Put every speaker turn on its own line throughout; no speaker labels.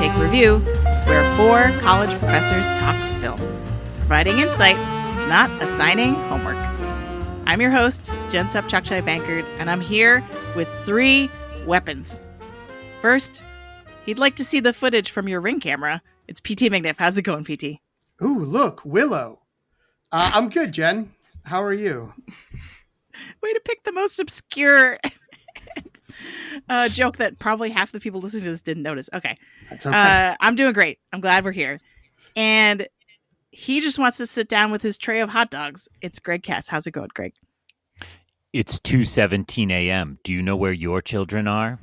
Take Review, where 4 college professors talk film, providing insight, not assigning homework. I'm your host, Jen Supchakchai Bankard, and I'm here with 3 weapons. First, he'd like to see the footage from your Ring camera. It's PT McNiff. How's it going, PT?
Ooh, look, Willow. I'm good, Jen. How are you?
Way to pick the most obscure joke that probably half the people listening to this didn't notice. Okay.
That's okay.
I'm doing great. I'm glad we're here. And he just wants to sit down with his tray of hot dogs. It's Greg Cass. How's it going, Greg?
It's 2:17 a.m. Do you know where your children are?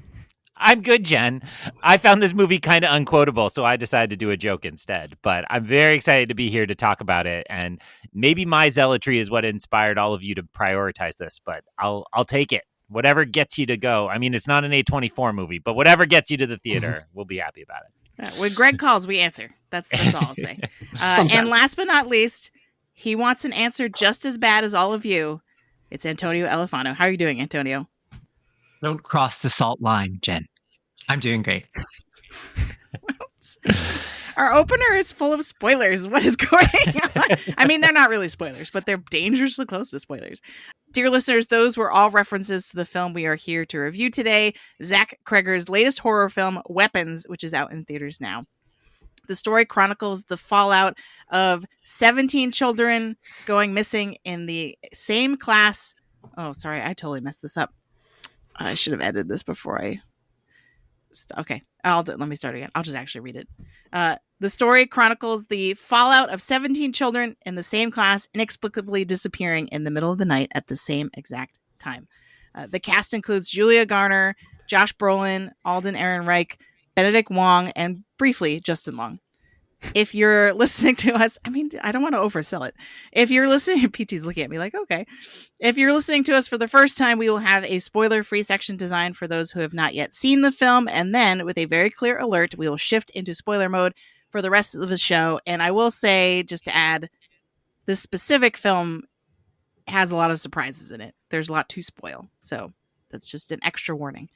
I'm good, Jen. I found this movie kind of unquotable, so I decided to do a joke instead. But I'm very excited to be here to talk about it, and maybe my zealotry is what inspired all of you to prioritize this. But I'll take it. Whatever gets you to go. I mean, it's not an A24 movie, but whatever gets you to the theater, we'll be happy about it.
When Greg calls, we answer. That's all I'll say. And last but not least, he wants an answer just as bad as all of you. It's Antonio Elefano. How are you doing, Antonio?
Don't cross the salt line, Jen. I'm doing great.
Our opener is full of spoilers. What is going on? I mean, they're not really spoilers, but they're dangerously close to spoilers. Dear listeners, those were all references to the film we are here to review today, Zach Cregger's latest horror film, Weapons, which is out in theaters now. The story chronicles the fallout of 17 children going missing in the same class. Oh, sorry, I totally messed this up. I should have edited this before I... Okay, let me start again. I'll just actually read it. The story chronicles the fallout of 17 children in the same class inexplicably disappearing in the middle of the night at the same exact time. The cast includes Julia Garner, Josh Brolin, Alden Ehrenreich, Benedict Wong, and briefly Justin Long. If you're listening to us, I mean, I don't want to oversell it. If you're listening, PT's looking at me like, okay. If you're listening to us for the first time, we will have a spoiler-free section designed for those who have not yet seen the film. And then with a very clear alert, we will shift into spoiler mode for the rest of the show. And I will say, just to add, this specific film has a lot of surprises in it. There's a lot to spoil. So that's just an extra warning.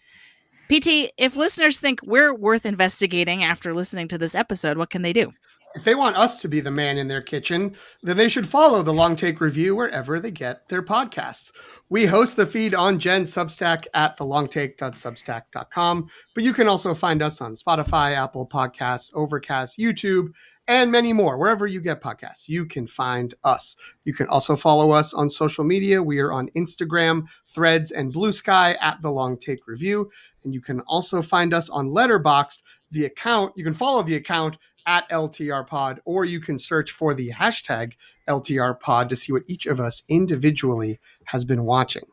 PT, if listeners think we're worth investigating after listening to this episode, what can they do?
If they want us to be the man in their kitchen, then they should follow the Long Take Review wherever they get their podcasts. We host the feed on Jen's Substack at thelongtake.substack.com, but you can also find us on Spotify, Apple Podcasts, Overcast, YouTube, and many more. Wherever you get podcasts, you can find us. You can also follow us on social media. We are on Instagram, Threads, and Blue Sky at The Long Take Review. And you can also find us on Letterboxd. The account, you can follow the account at LTRpod, or you can search for the hashtag LTRpod to see what each of us individually has been watching.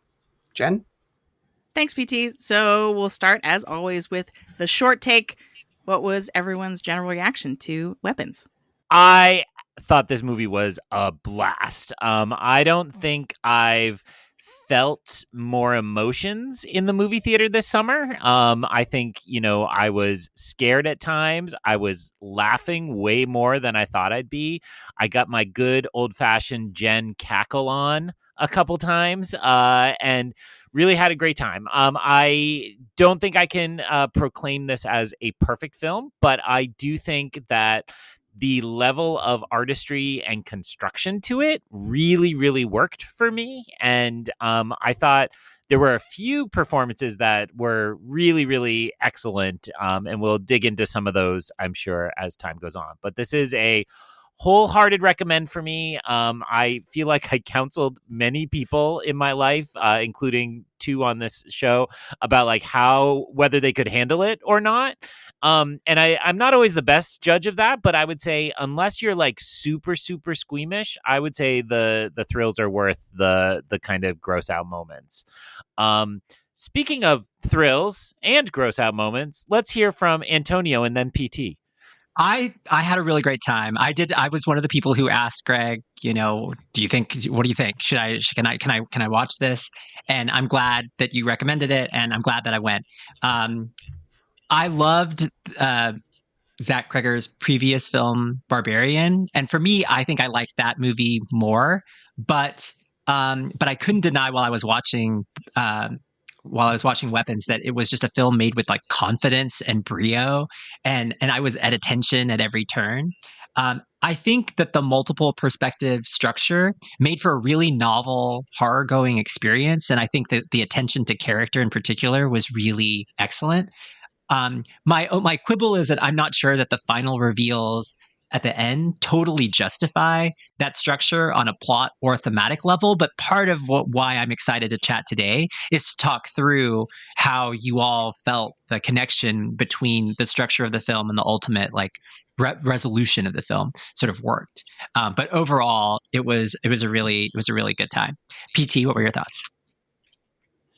Jen?
Thanks, PT. So we'll start, as always, with the short take. What was everyone's general reaction to Weapons?
I thought this movie was a blast. I don't think I've felt more emotions in the movie theater this summer. I think, I was scared at times. I was laughing way more than I thought I'd be. I got my good old-fashioned Jen cackle on a couple times and really had a great time. I don't think I can proclaim this as a perfect film, but I do think that the level of artistry and construction to it really, really worked for me. And I thought there were a few performances that were really, really excellent. And we'll dig into some of those, I'm sure, as time goes on. But this is a wholehearted recommend for me. I feel like I counseled many people in my life, including 2 on this show, about whether they could handle it or not. And I'm not always the best judge of that, but I would say unless you're super, super squeamish, I would say the thrills are worth the kind of gross out moments. Speaking of thrills and gross out moments, let's hear from Antonio and then PT.
I had a really great time. I was one of the people who asked Greg, what do you think? Can I watch this? And I'm glad that you recommended it, and I'm glad that I went. I loved Zach Cregger's previous film, Barbarian, and for me, I think I liked that movie more. But I couldn't deny while I was watching while I was watching Weapons that it was just a film made with like confidence and brio, and I was at attention at every turn. I think that the multiple perspective structure made for a really novel horror going experience, and I think that the attention to character in particular was really excellent. My quibble is that I'm not sure that the final reveals at the end totally justify that structure on a plot or thematic level. But part of why I'm excited to chat today is to talk through how you all felt the connection between the structure of the film and the ultimate like resolution of the film sort of worked. But overall, it was a really good time. PT, what were your thoughts?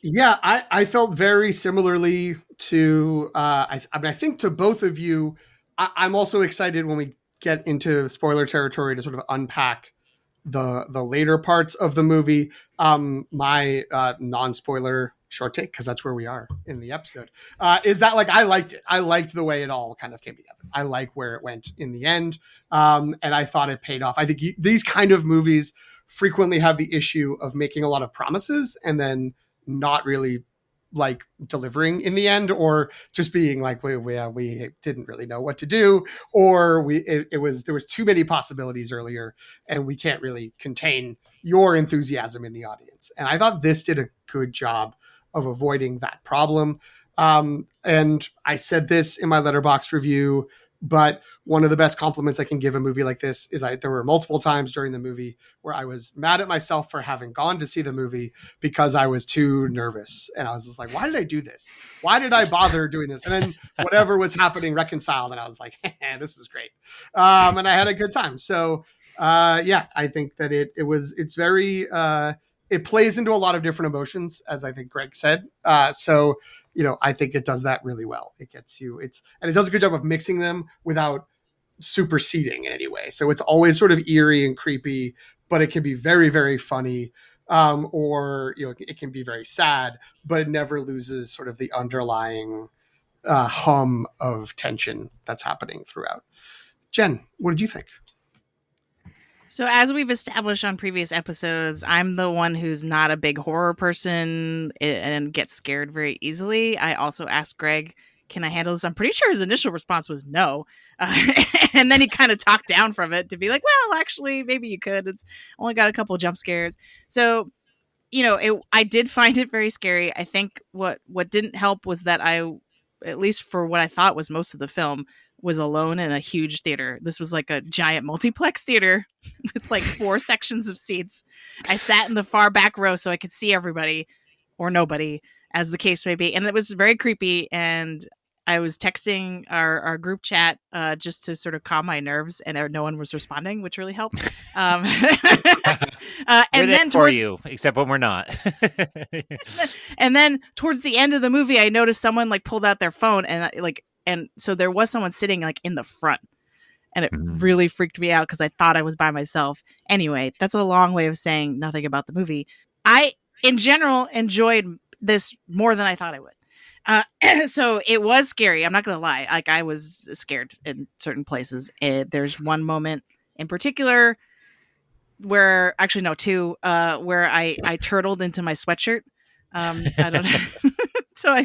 Yeah, I felt very similarly to, I think to both of you. I'm also excited when we get into the spoiler territory to sort of unpack the later parts of the movie. My non-spoiler short take, because that's where we are in the episode, is that like I liked it. I liked the way it all kind of came together. I like where it went in the end, and I thought it paid off. I think these kind of movies frequently have the issue of making a lot of promises and then not really like delivering in the end, or just being like we didn't really know what to do, or there was too many possibilities earlier and we can't really contain your enthusiasm in the audience. And I thought this did a good job of avoiding that problem. And I said this in my Letterboxd review, but one of the best compliments I can give a movie like this is there were multiple times during the movie where I was mad at myself for having gone to see the movie because I was too nervous. And I was just like, why did I do this? Why did I bother doing this? And then whatever was happening reconciled. And I was like, this is great. And I had a good time. So yeah, I think that it's very, it plays into a lot of different emotions, as I think Greg said. So, I think it does that really well. It gets you, and it does a good job of mixing them without superseding in any way. So it's always sort of eerie and creepy, but it can be very, very funny. Or, it can be very sad, but it never loses sort of the underlying hum of tension that's happening throughout. Jen, what did you think?
So as we've established on previous episodes, I'm the one who's not a big horror person and gets scared very easily. I also asked Greg, can I handle this? I'm pretty sure his initial response was no. And then he kind of talked down from it to be like, well, actually, maybe you could. It's only got a couple of jump scares. So, I did find it very scary. I think what didn't help was that at least for what I thought was most of the film, was alone in a huge theater. This was like a giant multiplex theater with like 4 sections of seats. I sat in the far back row so I could see everybody or nobody, as the case may be. And it was very creepy. And I was texting our group chat just to sort of calm my nerves, and no one was responding, which really helped. And
then for you, except when we're not.
And then towards the end of the movie, I noticed someone like pulled out their phone, and so there was someone sitting like in the front, and it really freaked me out because I thought I was by myself. Anyway, that's a long way of saying nothing about the movie. I, in general, enjoyed this more than I thought I would. So it was scary. I'm not going to lie. Like, I was scared in certain places. There's one moment in particular where, actually no, two, where I turtled into my sweatshirt. I don't know. So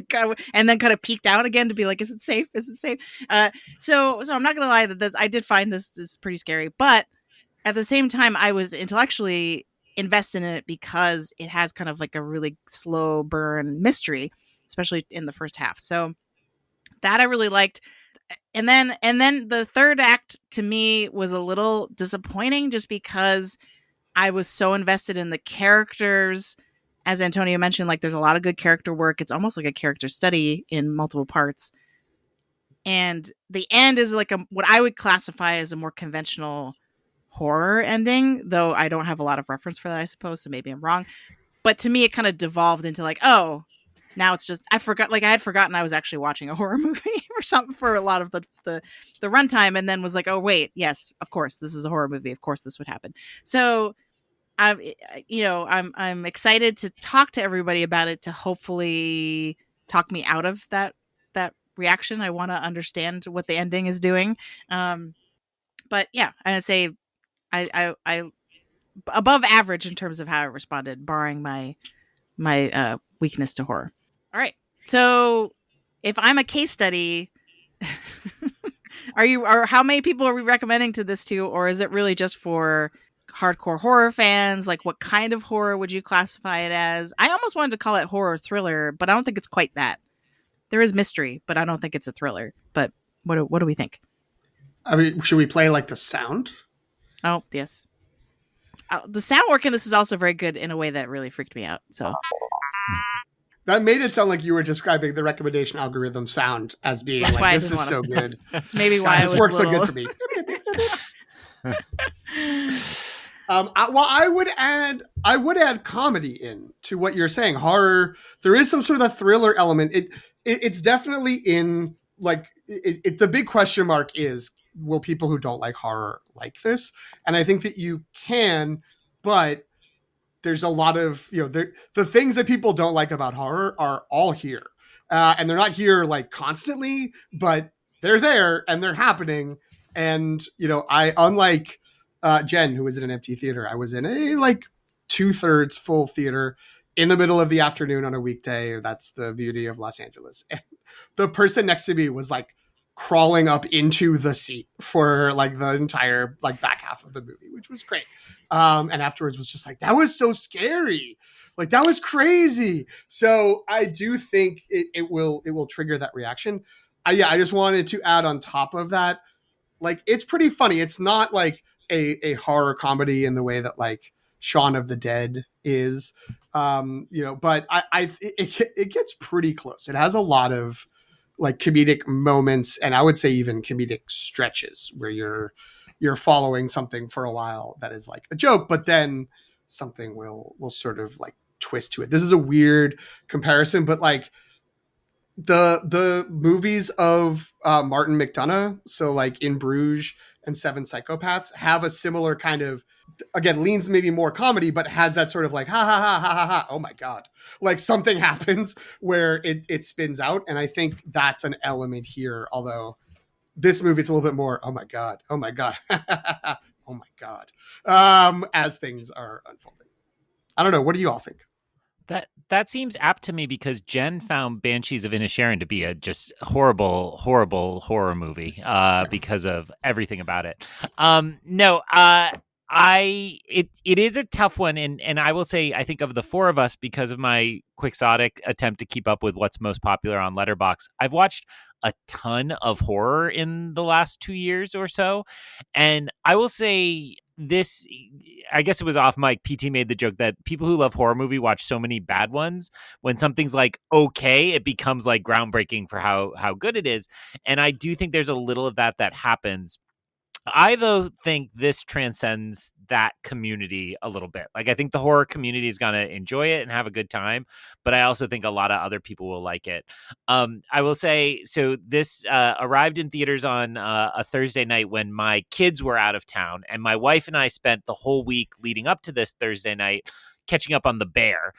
and then kind of peeked out again to be like, is it safe? Is it safe? So I'm not going to lie that I did find this pretty scary, but at the same time, I was intellectually invested in it because it has kind of like a really slow burn mystery, especially in the first half. So that I really liked. And then the third act to me was a little disappointing just because I was so invested in the characters. As Antonio mentioned, like, there's a lot of good character work. It's almost like a character study in multiple parts. And the end is like what I would classify as a more conventional horror ending, though I don't have a lot of reference for that, I suppose, so maybe I'm wrong. But to me, it kind of devolved into like, oh, now it's just, I had forgotten I was actually watching a horror movie or something for a lot of the runtime, and then was like, oh, wait, yes, of course, this is a horror movie. Of course this would happen. So I'm excited to talk to everybody about it, to hopefully talk me out of that reaction. I want to understand what the ending is doing. But yeah, I'd say I above average in terms of how I responded, barring my weakness to horror. All right. So if I'm a case study, or how many people are we recommending to this to, or is it really just for hardcore horror fans? Like, what kind of horror would you classify it as? I almost wanted to call it horror thriller, but I don't think it's quite that. There is mystery, but I don't think it's a thriller. But what do we think?
I mean, should we play like the sound?
Oh, yes. The sound work in this is also very good in a way that really freaked me out. So
That made it sound like you were describing the recommendation algorithm sound as being
That's why I
like, this
didn't
is so
wanna-
good.
that's maybe why
This
it was
works
a
so
little...
good for me. I would add comedy in to what you're saying. Horror, there is some sort of a thriller element. It's definitely in like the big question mark is, will people who don't like horror like this? And I think that you can, but there's a lot of, the things that people don't like about horror are all here. And they're not here like constantly, but they're there and they're happening. And, unlike Jen, who was in an empty theater, I was in a like 2/3 full theater in the middle of the afternoon on a weekday. That's the beauty of Los Angeles. And the person next to me was like crawling up into the seat for like the entire like back half of the movie, which was great. And afterwards was just like, that was so scary. Like that was crazy. So I do think it will trigger that reaction. I just wanted to add on top of that, like, it's pretty funny. It's not like a horror comedy in the way that like Shaun of the Dead is, but it gets pretty close. It has a lot of like comedic moments, and I would say even comedic stretches where you're following something for a while that is like a joke, but then something will sort of like twist to it. This is a weird comparison, but like the movies of Martin McDonagh, so like In Bruges and Seven Psychopaths, have a similar kind of, again, leans maybe more comedy, but has that sort of like, ha ha ha ha ha ha, oh my God. Like something happens where it spins out. And I think that's an element here. Although this movie, it's a little bit more, oh my God, oh my God, oh my God, as things are unfolding. I don't know. What do you all think?
That seems apt to me because Jen found Banshees of Inisherin to be a just horrible, horrible horror movie because of everything about it. It is a tough one, and I will say I think of the four of us, because of my quixotic attempt to keep up with what's most popular on Letterboxd, I've watched a ton of horror in the last 2 years or so, and I will say this, I guess it was off mic, PT made the joke that people who love horror movie watch so many bad ones. When something's like okay, it becomes like groundbreaking for how good it is, and I do think there's a little of that happens. I, though, think this transcends that community a little bit. Like, I think the horror community is going to enjoy it and have a good time, but I also think a lot of other people will like it. I will say, so this arrived in theaters on a Thursday night when my kids were out of town, and my wife and I spent the whole week leading up to this Thursday night catching up on The Bear,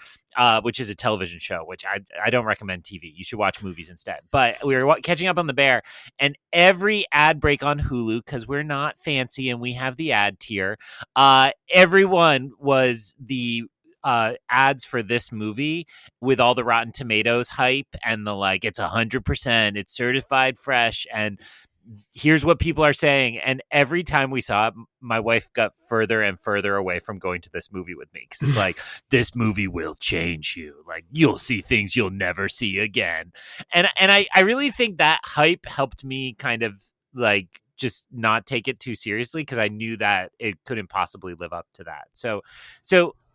which is a television show, which I don't recommend TV. You should watch movies instead. But we were catching up on The Bear, and every ad break on Hulu, because we're not fancy and we have the ad tier, everyone was the ads for this movie with all the Rotten Tomatoes hype and the like, it's 100%, it's certified fresh, and here's what people are saying. And every time we saw it, my wife got further and further away from going to this movie with me, because it's like, this movie will change you. Like, you'll see things you'll never see again. And I really think that hype helped me kind of like just not take it too seriously, because I knew that it couldn't possibly live up to that. So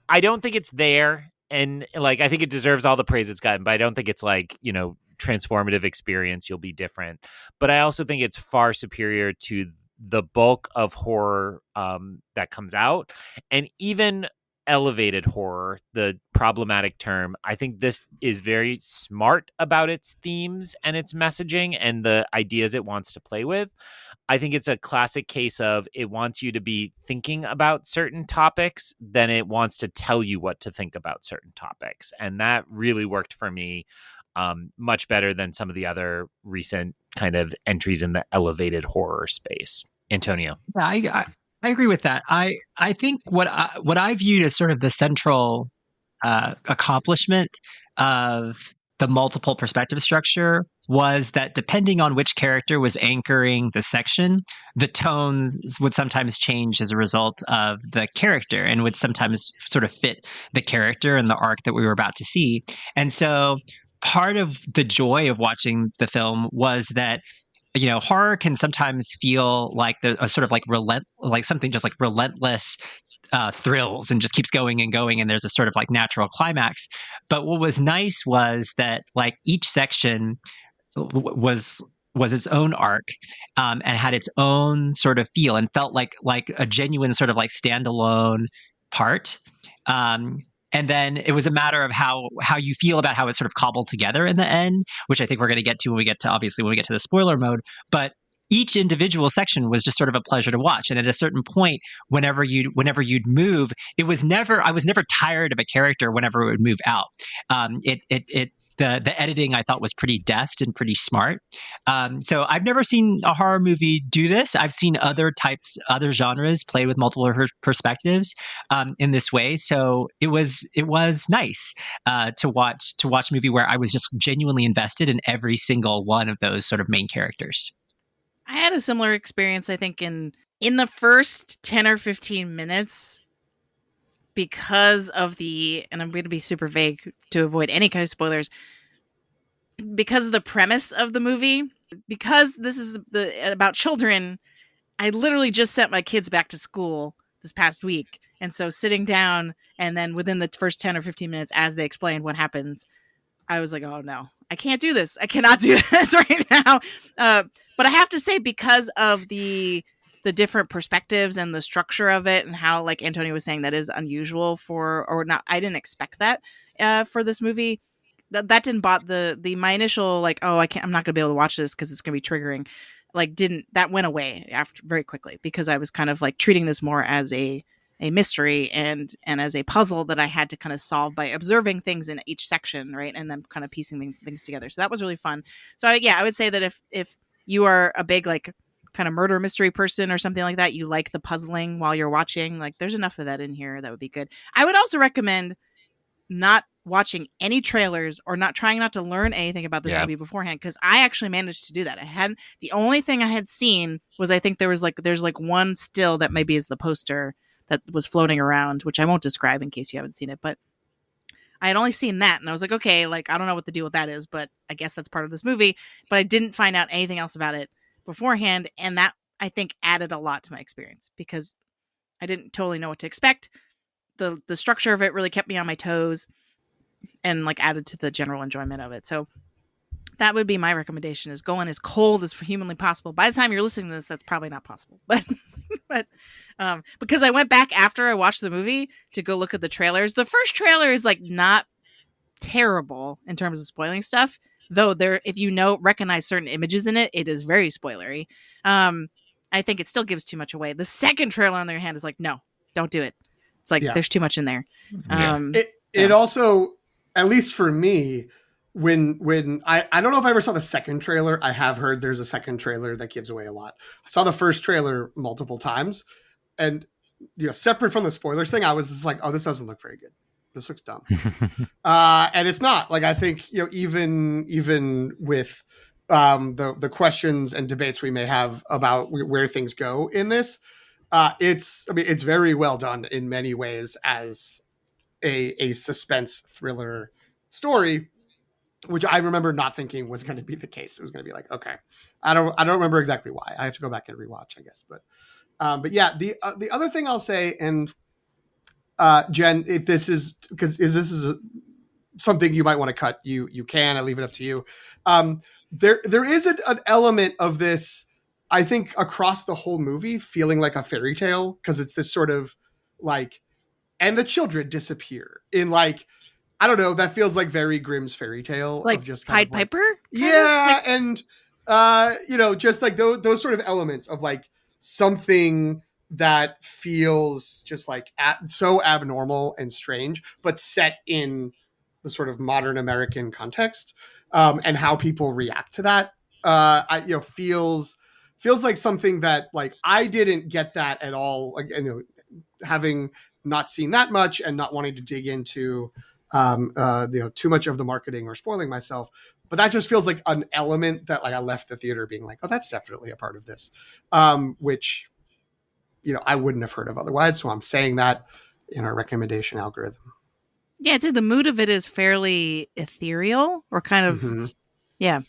I don't think it's there. And like, I think it deserves all the praise it's gotten, but I don't think it's like, transformative experience, you'll be different. But I also think it's far superior to the bulk of horror that comes out, and even elevated horror, the problematic term. I think this is very smart about its themes and its messaging and the ideas it wants to play with. I think it's a classic case of it wants you to be thinking about certain topics, then it wants to tell you what to think about certain topics. And that really worked for me much better than some of the other recent kind of entries in the elevated horror space. Antonio.
Yeah, I agree with that. I think what I viewed as sort of the central accomplishment of the multiple perspective structure was that depending on which character was anchoring the section, the tones would sometimes change as a result of the character and would sometimes sort of fit the character and the arc that we were about to see. And so part of the joy of watching the film was that horror can sometimes feel like a sort of like something just like relentless thrills and just keeps going and going, and there's a sort of like natural climax. But what was nice was that like each section was its own arc, and had its own sort of feel and felt like a genuine sort of like standalone part. And then it was a matter of how you feel about how it's sort of cobbled together in the end, which I think we're going to get to when we get to the spoiler mode. But each individual section was just sort of a pleasure to watch. And at a certain point, whenever you'd move, I was never tired of a character whenever it would move out. The editing I thought was pretty deft and pretty smart. So I've never seen a horror movie do this. I've seen other genres play with multiple perspectives in this way. So it was nice to watch a movie where I was just genuinely invested in every single one of those sort of main characters.
I had a similar experience, I think, in the first 10 or 15 minutes, because of and I'm going to be super vague to avoid any kind of spoilers, because of the premise of the movie, because this is about children. I literally just sent my kids back to school this past week. And so sitting down, and then within the first 10 or 15 minutes, as they explained what happens, I was like, oh no, I can't do this. I cannot do this right now. But I have to say, because of the different perspectives and the structure of it, and how, like Antonio was saying, that is unusual I didn't expect that for this movie. That didn't bother my initial, like, oh, I'm not gonna be able to watch this because it's gonna be triggering. That went away after very quickly, because I was kind of like treating this more as a mystery and as a puzzle that I had to kind of solve by observing things in each section, right? And then kind of piecing things together. So that was really fun. So I would say that if you are a big like kind of murder mystery person or something like that, you like the puzzling while you're watching, like there's enough of that in here that would be good. I would also recommend not watching any trailers or trying not to learn anything about this movie beforehand, because I actually managed to do that. The only thing I had seen was, I think there's one still that maybe is the poster that was floating around, which I won't describe in case you haven't seen it, but I had only seen that, and I was like, okay, like I don't know what the deal with that is, but I guess that's part of this movie. But I didn't find out anything else about it beforehand, and that, I think, added a lot to my experience, because I didn't totally know what to expect. The structure of it really kept me on my toes and like added to the general enjoyment of it. So that would be my recommendation, is go in as cold as humanly possible. By the time you're listening to this, that's probably not possible, but because I went back after I watched the movie to go look at the trailers. The first trailer is like not terrible in terms of spoiling stuff, though if you recognize certain images in it, it is very spoilery. I think it still gives too much away. The second trailer, on the other hand, is like, no, don't do it. It's like, there's too much in there.
It also, at least for me, when I don't know if I ever saw the second trailer. I have heard there's a second trailer that gives away a lot. I saw the first trailer multiple times, and separate from the spoilers thing, I was just like, oh, this doesn't look very good. This looks dumb. And it's not. Like, I think, even with the questions and debates we may have about where things go in this, it's very well done in many ways as a suspense thriller story, which I remember not thinking was going to be the case. It was going to be like, okay, I don't remember exactly why. I have to go back and rewatch, I guess. But yeah, the other thing I'll say, and Jen, if this is something you might want to cut, you can. I leave it up to you. There is an element of this, I think, across the whole movie, feeling like a fairy tale, because it's this sort of like, and the children disappear in like, I don't know, that feels like very Grimm's fairy tale,
like
of just
Pied
kind of like,
Piper.
Yeah, and just like those sort of elements of like something that feels just like so abnormal and strange, but set in the sort of modern American context, and how people react to that. Feels like something that, like, I didn't get that at all. Like, having not seen that much and not wanting to dig into too much of the marketing or spoiling myself. But that just feels like an element that like I left the theater being like, oh, that's definitely a part of this, which, I wouldn't have heard of otherwise. So I'm saying that in our recommendation algorithm.
Yeah, I'd say the mood of it is fairly ethereal or kind of, yeah,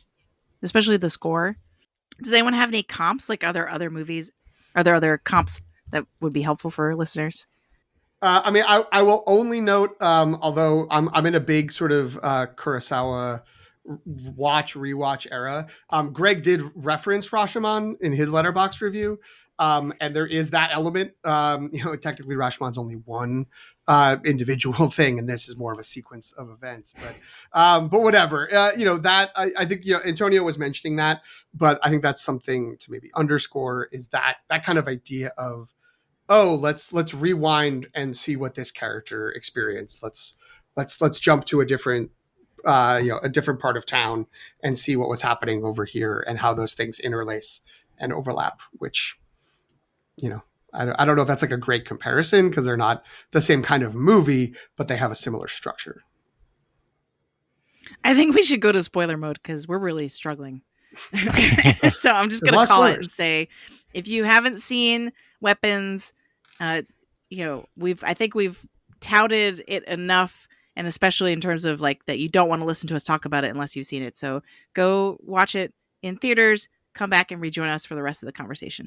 especially the score. Does anyone have any comps? Like, are there other movies? Are there other comps that would be helpful for listeners?
I will only note, although I'm in a big sort of Kurosawa rewatch era. Greg did reference Rashomon in his Letterboxd review, and there is that element. Technically Rashomon's only one individual thing, and this is more of a sequence of events. But whatever. That I think Antonio was mentioning that, but I think that's something to maybe underscore is that kind of idea of, oh, let's rewind and see what this character experienced. Let's jump to a different a different part of town and see what was happening over here and how those things interlace and overlap, which, I don't know if that's like a great comparison because they're not the same kind of movie, but they have a similar structure.
I think we should go to spoiler mode because we're really struggling. So I'm just going to call it and say, if you haven't seen Weapons, I think we've touted it enough, and especially in terms of like that you don't want to listen to us talk about it unless you've seen it. So go watch it in theaters, come back and rejoin us for the rest of the conversation.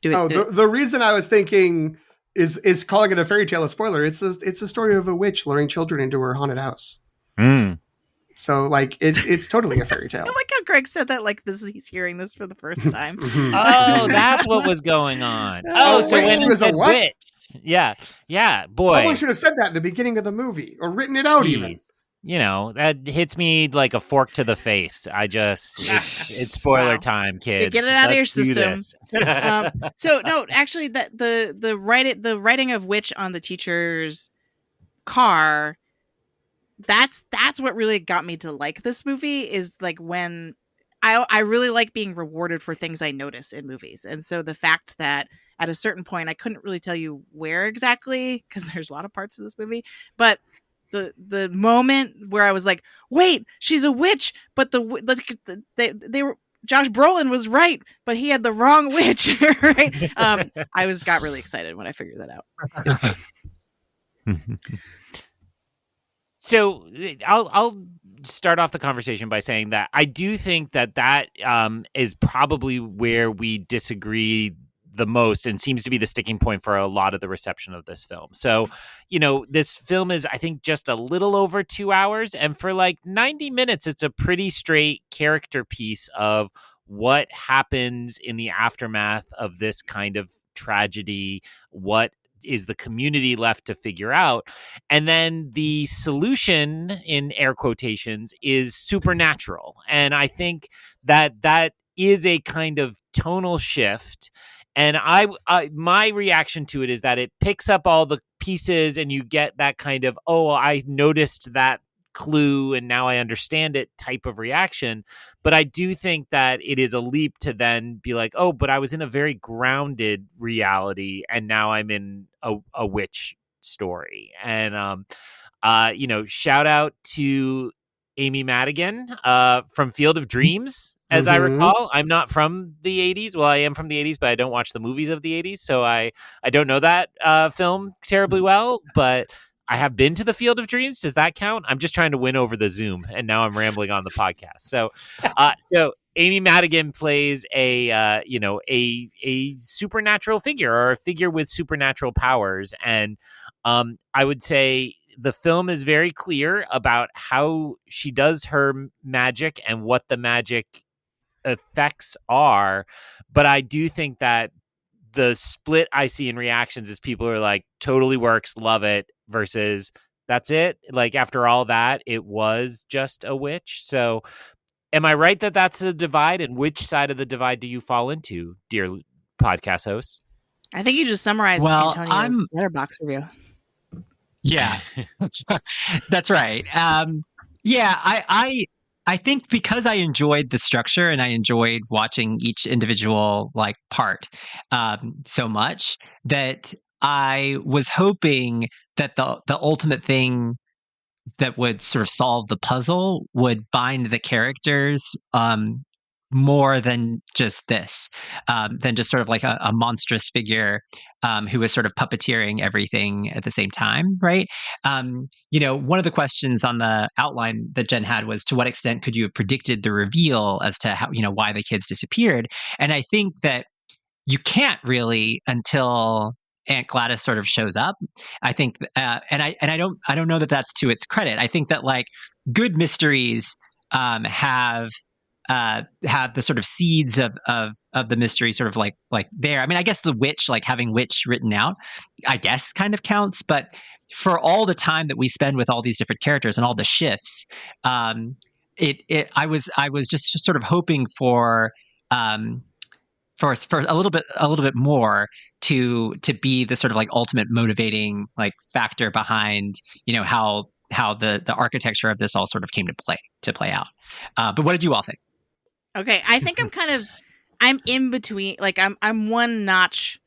The reason I was thinking is calling it a fairy tale a spoiler. It's a story of a witch luring children into her haunted house. So like it's totally a fairy tale.
I like how Greg said that like he's hearing this for the first time.
Oh, that's what was going on. So when it said witch. Yeah, boy.
Someone should have said that at the beginning of the movie or written it out even.
That hits me like a fork to the face. It's spoiler time, kids.
Get it out of your system. So no, actually, the writing of witch on the teacher's car, that's what really got me to like this movie. Is like when I really like being rewarded for things I notice in movies, and so the fact that at a certain point I couldn't really tell you where exactly because there's a lot of parts of this movie, but the moment where I was like, wait, she's a witch, but they were Josh Brolin was right, but he had the wrong witch. Right? I got really excited when I figured that out.
So I'll start off the conversation by saying that I do think that is probably where we disagree the most and seems to be the sticking point for a lot of the reception of this film. So, this film is, I think, just a little over 2 hours. And for like 90 minutes, it's a pretty straight character piece of what happens in the aftermath of this kind of tragedy, what is the community left to figure out. And then the solution, in air quotations, is supernatural. And I think that is a kind of tonal shift. And my reaction to it is that it picks up all the pieces and you get that kind of, oh, I noticed that clue and now I understand it type of reaction. But I do think that it is a leap to then be like, oh, but I was in a very grounded reality and now I'm in a witch story. And, shout out to Amy Madigan from Field of Dreams. As I recall, I'm not from the 80s. Well, I am from the 80s, but I don't watch the movies of the 80s. So I don't know that film terribly well, but I have been to the Field of Dreams. Does that count? I'm just trying to win over the Zoom, and now I'm rambling on the podcast. So Amy Madigan plays a supernatural figure or a figure with supernatural powers. And I would say the film is very clear about how she does her magic and what the magic effects are, but I do think that the split I see in reactions is people are like, totally works, love it, versus that's it. Like, after all that, it was just a witch. So am I right that that's a divide? And which side of the divide do you fall into, dear podcast hosts?
I think you just summarized Antonio's Letterboxd review.
Yeah, that's right. I think because I enjoyed the structure and I enjoyed watching each individual like part so much that I was hoping that the ultimate thing that would sort of solve the puzzle would bind the characters more than just this, than just sort of like a monstrous figure who is sort of puppeteering everything at the same time, right? One of the questions on the outline that Jen had was, to what extent could you have predicted the reveal as to how, why the kids disappeared? And I think that you can't really until Aunt Gladys sort of shows up. I think, and I don't know that that's to its credit. I think that like good mysteries have the sort of seeds of the mystery sort of like there. I mean, I guess the witch, like having witch written out, I guess kind of counts. But for all the time that we spend with all these different characters and all the shifts, I was just sort of hoping for. For a little bit more to be the sort of like ultimate motivating like factor behind how the architecture of this all sort of came to play out. But what did you all think?
Okay, I think I'm in between. Like I'm one notch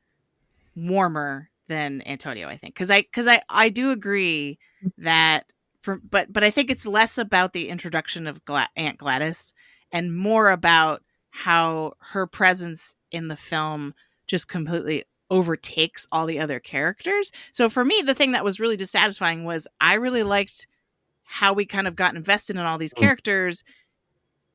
warmer than Antonio, I think, because I do agree that but I think it's less about the introduction of Aunt Gladys and more about how her presence in the film just completely overtakes all the other characters. So for me, the thing that was really dissatisfying was I really liked how we kind of got invested in all these characters.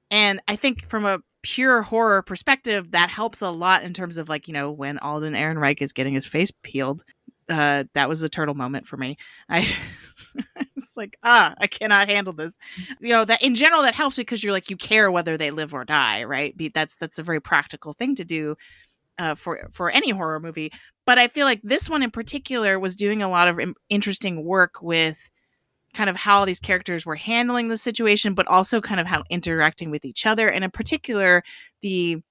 And I think from a pure horror perspective, that helps a lot in terms of like, when Alden Ehrenreich is getting his face peeled. That was a turtle moment for me. It's like, I cannot handle this. That in general, that helps because you're like, you care whether they live or die, right? That's a very practical thing to do for any horror movie. But I feel like this one in particular was doing a lot of interesting work with kind of how these characters were handling the situation, but also kind of how interacting with each other. And in particular, the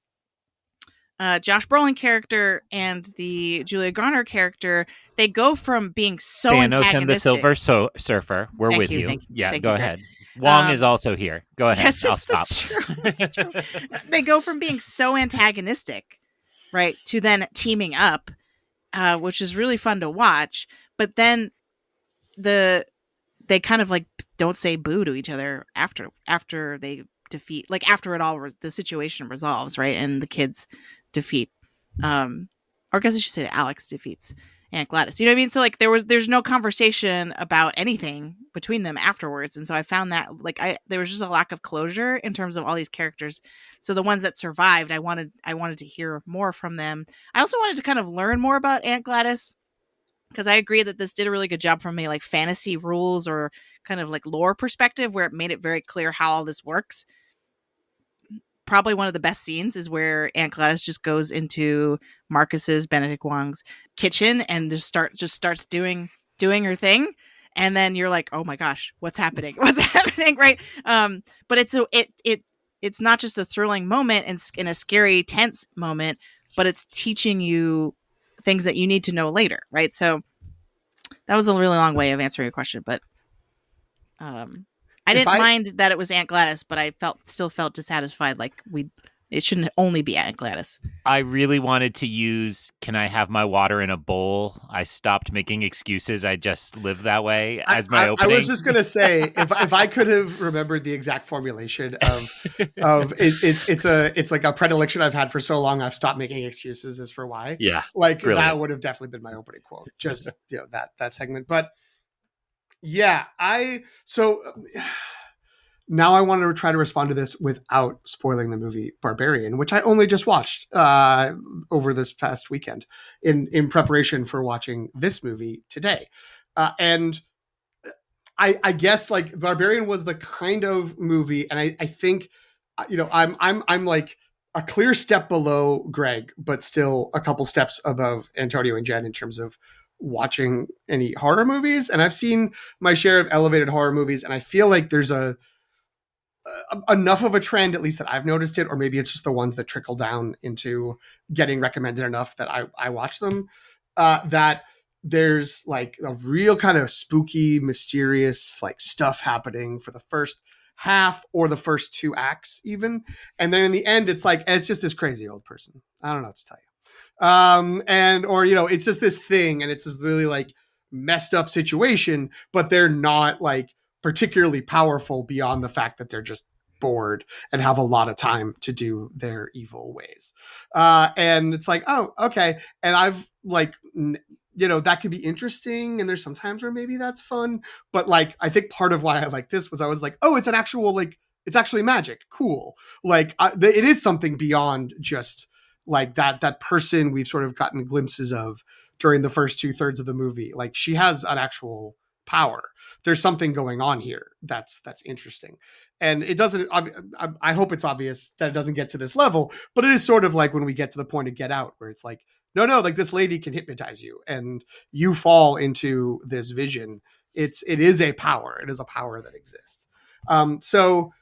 Josh Brolin character and the Julia Garner character, they go from being so
Thanos
antagonistic.
and the Silver Surfer. We're
Thank
with
you,
you.
thank you,
Yeah,
thank
go
you,
ahead. Wong is also here. Go ahead.
Yes,
I'll stop.
that's true. That's true. They go from being so antagonistic, right, to then teaming up, which is really fun to watch. But then they kind of like don't say boo to each other after they defeat, like after it all the situation resolves, right, and the kids defeat or I guess I should say that Alex defeats Aunt Gladys. You know what I mean? So like there's no conversation about anything between them afterwards. And so I found that like there was just a lack of closure in terms of all these characters. So the ones that survived, I wanted to hear more from them. I also wanted to kind of learn more about Aunt Gladys, because I agree that this did a really good job from a like fantasy rules or kind of like lore perspective, where it made it very clear how all this works. Probably one of the best scenes is where Aunt Gladys just goes into Benedict Wong's kitchen and just starts doing her thing, and then you're like, oh my gosh, what's happening? What's happening, right? But it's not just a thrilling moment and in a scary, tense moment, but it's teaching you things that you need to know later, right? So that was a really long way of answering your question, but I didn't mind that it was Aunt Gladys, but I still felt dissatisfied. Like it shouldn't only be Aunt Gladys.
I really wanted to use, can I have my water in a bowl? I stopped making excuses. I just live that way as my opening.
I was just going to say, if I could have remembered the exact formulation of it's like a predilection I've had for so long, I've stopped making excuses as for why.
Yeah.
Like
brilliant.
That would have definitely been my opening quote. Just, that segment. But yeah, now I want to try to respond to this without spoiling the movie Barbarian, which I only just watched over this past weekend in preparation for watching this movie today. And I guess like Barbarian was the kind of movie, and I think, I'm like a clear step below Greg, but still a couple steps above Antonio and Jen in terms of watching any horror movies. And I've seen my share of elevated horror movies, and I feel like there's enough of a trend, at least that I've noticed it, or maybe it's just the ones that trickle down into getting recommended enough that I watch them, that there's like a real kind of spooky, mysterious like stuff happening for the first half or the first 2 acts even. And then in the end, it's like, it's just this crazy old person. I don't know what to tell you. And, or, you know, it's just this thing and it's this really like messed up situation, but they're not like particularly powerful beyond the fact that they're just bored and have a lot of time to do their evil ways. And it's like, oh, okay. And I've like, you know, that could be interesting. And there's some times where maybe that's fun. But like, I think part of why I like this was I was like, oh, it's an actual, like, it's actually magic. Cool. Like it is something beyond just like that person we've sort of gotten glimpses of during the first 2/3 of the movie. Like she has an actual power. There's something going on here that's interesting. And it doesn't, I hope it's obvious that it doesn't get to this level, but it is sort of like when we get to the point of Get Out, where it's like, no, like this lady can hypnotize you and you fall into this vision. It is a power. It is a power that exists. So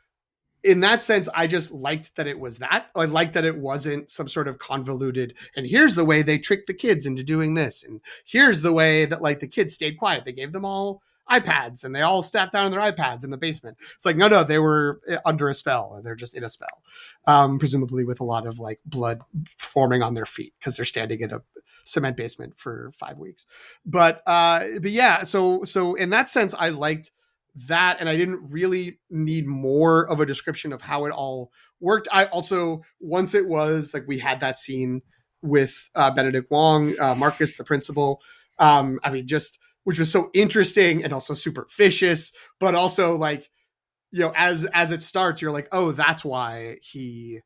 in that sense, I just liked that it was that. I liked that it wasn't some sort of convoluted, and here's the way they tricked the kids into doing this. And here's the way that like the kids stayed quiet. They gave them all iPads and they all sat down on their iPads in the basement. It's like, no, they were under a spell and they're just in a spell, presumably with a lot of like blood forming on their feet because they're standing in a cement basement for 5 weeks. But yeah, so in that sense, I liked that. And I didn't really need more of a description of how it all worked. I also, once it was like, we had that scene with Benedict Wong, Marcus, the principal. I mean, just, which was so interesting and also super vicious, but also like, you know, as it starts, you're like, oh, that's why he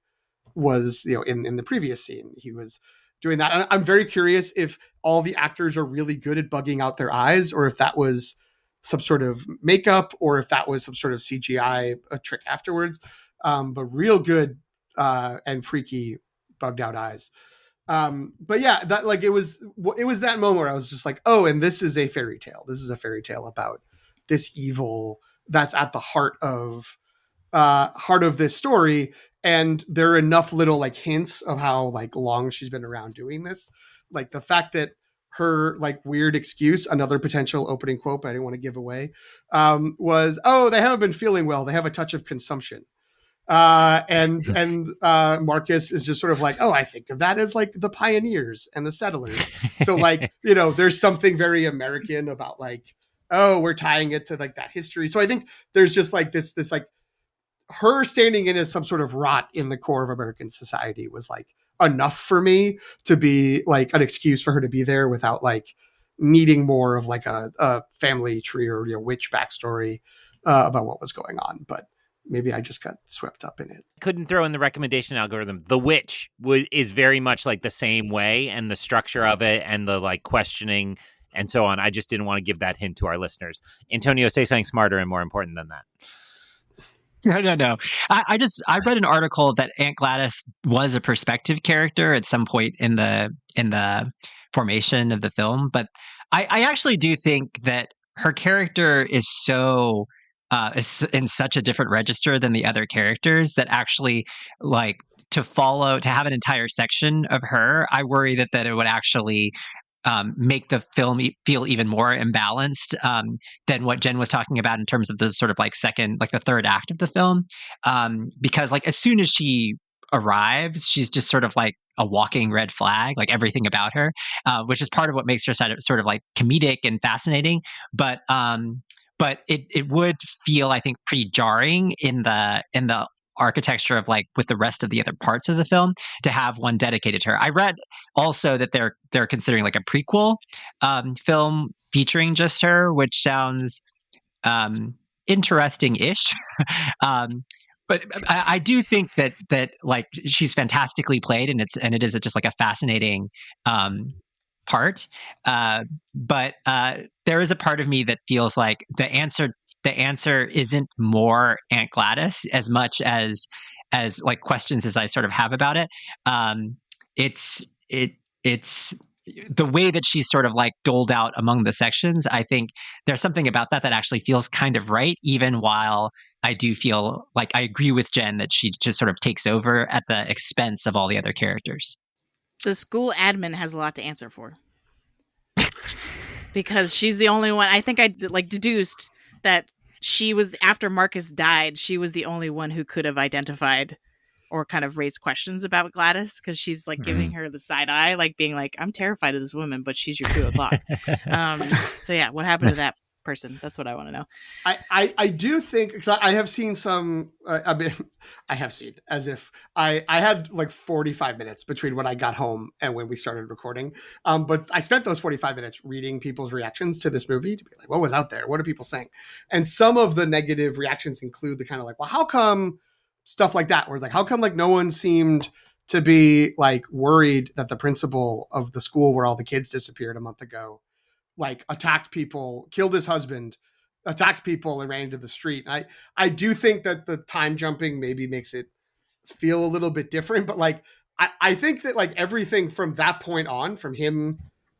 was, you know, in the previous scene, he was doing that. And I'm very curious if all the actors are really good at bugging out their eyes, or if that was some sort of makeup, or if that was some sort of CGI trick afterwards. But real good and freaky bugged out eyes. But yeah, that like it was that moment where I was just like, oh, and this is a fairy tale. This is a fairy tale about this evil that's at the heart of this story. And there are enough little like hints of how like long she's been around doing this. Like the fact that her like weird excuse, another potential opening quote, but I didn't want to give away, was, oh, they haven't been feeling well. They have a touch of consumption. And Marcus is just sort of like, oh, I think of that as like the pioneers and the settlers. So like, you know, there's something very American about like, oh, we're tying it to like that history. So I think there's just like this like her standing in as some sort of rot in the core of American society was like enough for me to be like an excuse for her to be there without like needing more of like a family tree or, you know, witch backstory about what was going on. But maybe I just got swept up in it.
Couldn't throw in the recommendation algorithm. The Witch is very much like the same way, and the structure of it and the like questioning and so on. I just didn't want to give that hint to our listeners. Antonio, say something smarter and more important than that.
No. I read an article that Aunt Gladys was a perspective character at some point in the formation of the film, but I actually do think that her character is so is in such a different register than the other characters that actually like to have an entire section of her, I worry that it would actually make the film feel even more imbalanced than what Jen was talking about in terms of the sort of like the third act of the film. Because like as soon as she arrives, she's just sort of like a walking red flag, like everything about her, which is part of what makes her sort of like comedic and fascinating. But it would feel, I think, pretty jarring in the architecture of like with the rest of the other parts of the film to have one dedicated to her. I read also that they're considering like a prequel film featuring just her, which sounds interesting-ish. But I do think that like she's fantastically played, and it is just like a fascinating part. But there is a part of me that feels like the answer isn't more Aunt Gladys as much as like questions as I sort of have about it. It's the way that she's sort of like doled out among the sections. I think there's something about that actually feels kind of right, even while I do feel like I agree with Jen that she just sort of takes over at the expense of all the other characters.
The school admin has a lot to answer for. Because she's the only one. I think I like deduced that she was, after Marcus died, she was the only one who could have identified or kind of raised questions about Gladys, because she's like giving her the side eye, like being like, I'm terrified of this woman, but she's your 2 o'clock. So yeah, what happened to that person? That's what I want to know.
I do think, because I have seen some, I mean, I have seen, as if I had like 45 minutes between when I got home and when we started recording. But I spent those 45 minutes reading people's reactions to this movie to be like, what was out there? What are people saying? And some of the negative reactions include the kind of like, well, how come stuff like that, where it's like, how come like no one seemed to be like worried that the principal of the school where all the kids disappeared a month ago, like attacked people, killed his husband, attacked people, and ran into the street. I do think that the time jumping maybe makes it feel a little bit different, but like I think that like everything from that point on, from him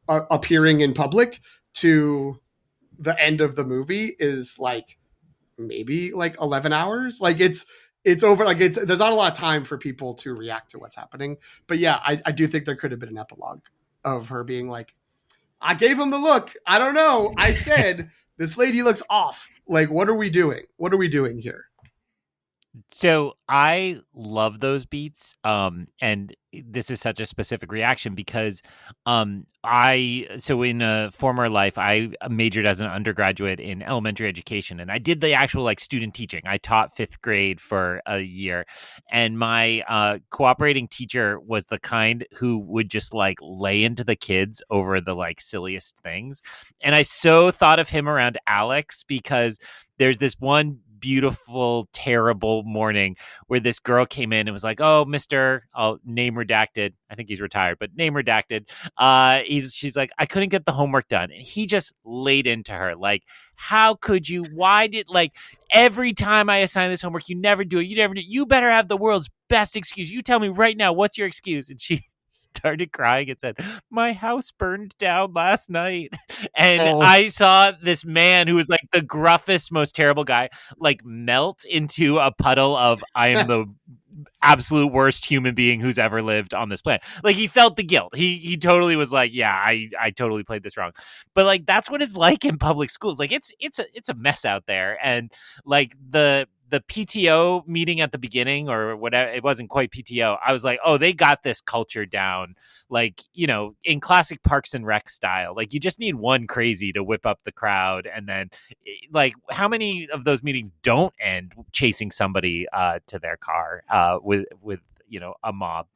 appearing in public to the end of the movie, is like maybe like 11 hours. Like it's over. Like there's not a lot of time for people to react to what's happening. But yeah, I do think there could have been an epilogue of her being like, I gave him the look. I don't know. I said, this lady looks off. Like, what are we doing? What are we doing here?
So I love those beats. And this is such a specific reaction because so in a former life, I majored as an undergraduate in elementary education, and I did the actual like student teaching. I taught 5th grade for a year, and my cooperating teacher was the kind who would just like lay into the kids over the like silliest things. And I so thought of him around Alex, because there's this one beautiful, terrible morning where this girl came in and was like, oh, Mr. Name redacted. I think he's retired, but name redacted. She's like, I couldn't get the homework done. And he just laid into her. Like, how could you? Why did, like, every time I assign this homework, you never do it. You never do it. You better have the world's best excuse. You tell me right now, what's your excuse? And she started crying and said, my house burned down last night. And I saw this man who was like the gruffest, most terrible guy, like melt into a puddle of, I am the absolute worst human being who's ever lived on this planet. Like, he felt the guilt. He totally was like, yeah, I totally played this wrong. But like, that's what it's like in public schools. Like, it's a mess out there. And like the PTO meeting at the beginning, or whatever, it wasn't quite PTO. I was like, oh, they got this culture down. Like, you know, in classic Parks and Rec style, like you just need one crazy to whip up the crowd. And then like, how many of those meetings don't end chasing somebody to their car with, you know, a mob?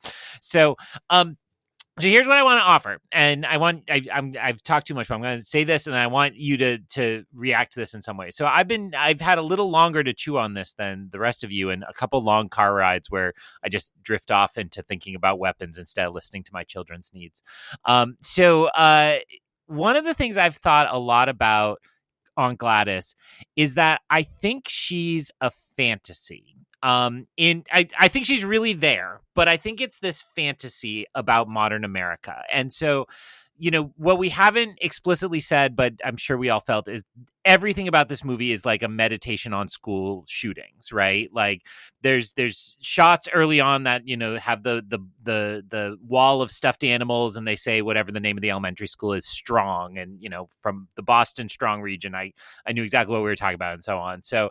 So, so here's what I want to offer, and I've talked too much, but I'm going to say this, and I want you to react to this in some way. So I've had a little longer to chew on this than the rest of you, and a couple long car rides where I just drift off into thinking about weapons instead of listening to my children's needs. So one of the things I've thought a lot about on Gladys is that I think she's a fantasy. I think she's really there, but I think it's this fantasy about modern America. And so, you know, what we haven't explicitly said, but I'm sure we all felt, is everything about this movie is like a meditation on school shootings, right? Like there's shots early on that, you know, have the wall of stuffed animals, and they say whatever the name of the elementary school is, Strong, and, you know, from the Boston Strong region, I knew exactly what we were talking about, and so on. So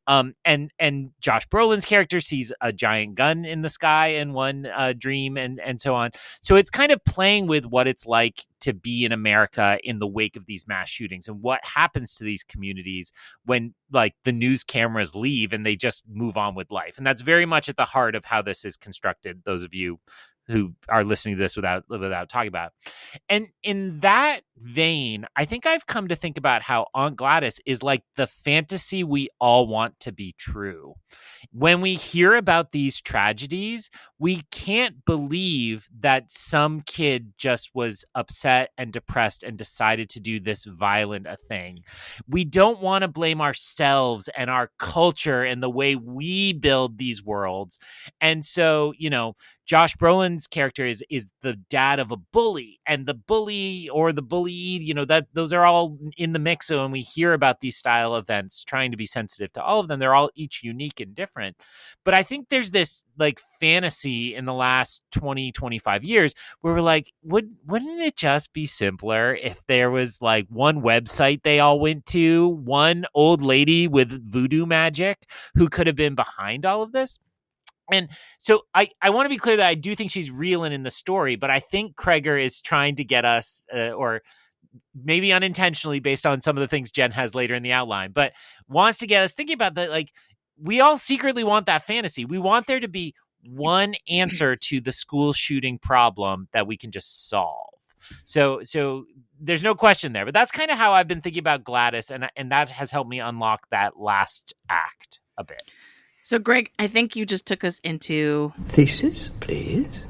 and Josh Brolin's character sees a giant gun in the sky in one dream, and so on. So it's kind of playing with what it's like to be in America in the wake of these mass shootings, and what happens to these communities when like the news cameras leave and they just move on with life. And that's very much at the heart of how this is constructed, those of you who are listening to this without talking about it. And in that vein, I think I've come to think about how Aunt Gladys is like the fantasy we all want to be true. When we hear about these tragedies, we can't believe that some kid just was upset and depressed and decided to do this violent a thing. We don't want to blame ourselves and our culture and the way we build these worlds. And so, you know, Josh Brolin's character is the dad of a bully, and the bully or the bully bullied, that those are all in the mix. So when we hear about these style events, trying to be sensitive to all of them, they're all each unique and different. But I think there's this like fantasy in the last 20, 25 years where we're like, wouldn't it just be simpler if there was like one website they all went to, one old lady with voodoo magic who could have been behind all of this? And so I want to be clear that I do think she's real and in the story, but I think Kreger is trying to get us, or maybe unintentionally based on some of the things Jen has later in the outline, but wants to get us thinking about that. Like, we all secretly want that fantasy. We want there to be one answer to the school shooting problem that we can just solve. So there's no question there, but that's kind of how I've been thinking about Gladys, and that has helped me unlock that last act a bit.
So, Greg, I think you just took us into
thesis, please.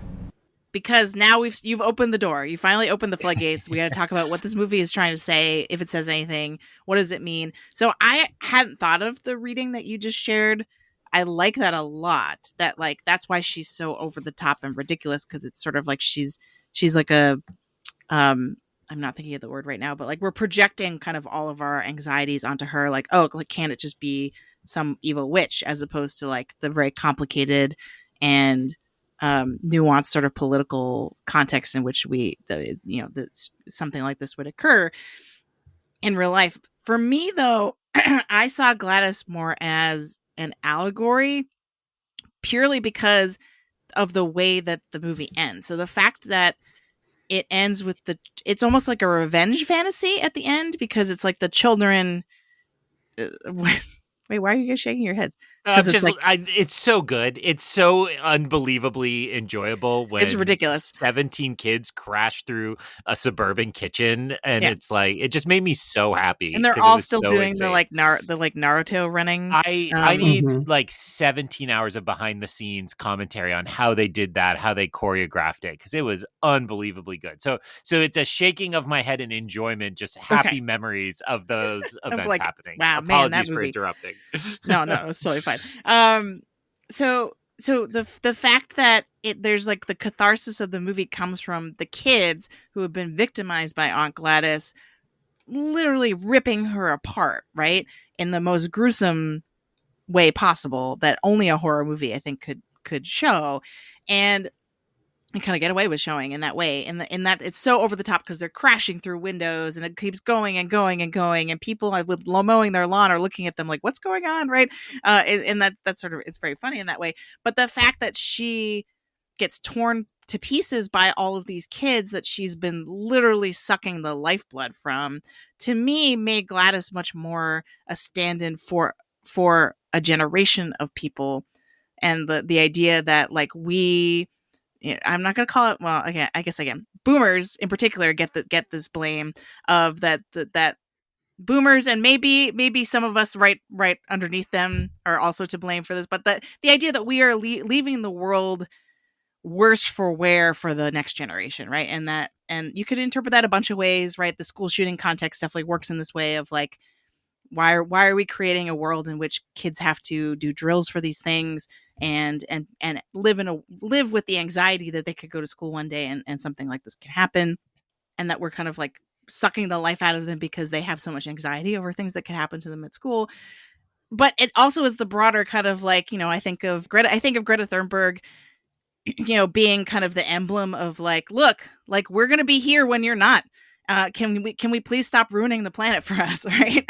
Because now you've opened the door. You finally opened the floodgates. We got to talk about what this movie is trying to say. If it says anything, what does it mean? So I hadn't thought of the reading that you just shared. I like that a lot. That like that's why she's so over the top and ridiculous, because it's sort of like she's like a I'm not thinking of the word right now, but like we're projecting kind of all of our anxieties onto her. Like, oh, like, can it just be some evil witch, as opposed to like the very complicated and nuanced sort of political context in which that something like this would occur in real life. For me, though, I saw Gladys more as an allegory, purely because of the way that the movie ends. So the fact that it ends with it's almost like a revenge fantasy at the end, because it's like the children. Wait, why are you guys shaking your heads?
It's so good. It's so unbelievably enjoyable when
it's ridiculous.
17 kids crash through a suburban kitchen, and it's like it just made me so happy.
And they're all still doing insane. the Naruto running.
I need like 17 hours of behind the scenes commentary on how they did that, how they choreographed it, because it was unbelievally good. So it's a shaking of my head and enjoyment, just happy memories of those events happening.
Wow,
apologies for interrupting.
No, it's totally fine. So the fact that there's like the catharsis of the movie comes from the kids who have been victimized by Aunt Gladys, literally ripping her apart, right, in the most gruesome way possible that only a horror movie, I think, could show, and kind of get away with showing in that way. In that it's so over the top because they're crashing through windows and it keeps going and going and going, and people with mowing their lawn are looking at them like, what's going on, right? And that's sort of, it's very funny in that way. But the fact that she gets torn to pieces by all of these kids that she's been literally sucking the lifeblood from, to me, made Gladys much more a stand-in for a generation of people, and the idea that like I'm not going to call it, well, again, I guess boomers in particular get this blame of that boomers, and maybe some of us right underneath them are also to blame for this, but the idea that we are leaving the world worse for wear for the next generation, right? And you could interpret that a bunch of ways, right? The school shooting context definitely works in this way of like, why are we creating a world in which kids have to do drills for these things and live with the anxiety that they could go to school one day and something like this can happen, and that we're kind of like sucking the life out of them because they have so much anxiety over things that could happen to them at school. But it also is the broader kind of like, I think of Greta Thunberg, being kind of the emblem of like, look, like we're going to be here when you're not. Can we please stop ruining the planet for us, right?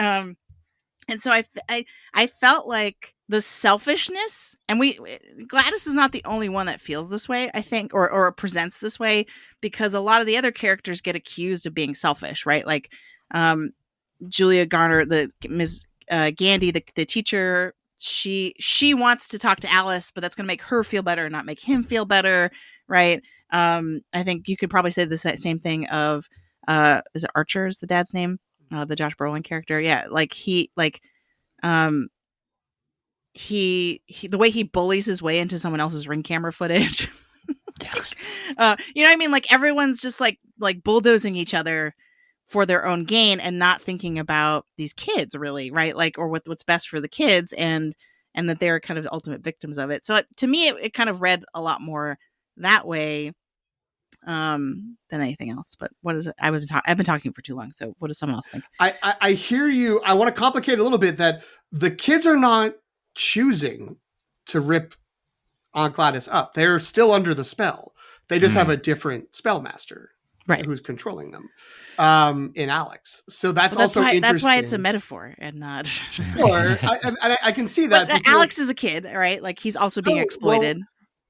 And so I felt like the selfishness, and Gladys is not the only one that feels this way, I think, or presents this way, because a lot of the other characters get accused of being selfish, right? Like Julia Garner, the Ms. Gandy, the teacher, she wants to talk to Alice, but that's going to make her feel better, not make him feel better, right? I think you could probably say that same thing of is it Archer is the dad's name? The Josh Brolin character. Yeah. Like he the way he bullies his way into someone else's ring camera footage. You know what I mean? Like everyone's just like bulldozing each other for their own gain and not thinking about these kids really, right? Like, or what's best for the kids, and that they're kind of the ultimate victims of it. So to me, it kind of read a lot more that way. than anything else. But what is it? I've been talking for too long. So what does someone else think?
I hear you. I want to complicate a little bit that the kids are not choosing to rip Aunt Gladys up. They're still under the spell. They just have a different spellmaster,
right,
who's controlling them, in Alex. So that's also
why,
interesting.
That's why it's a metaphor and not.
Sure, I can see that.
But Alex is a kid, right? Like he's also being exploited.
Well,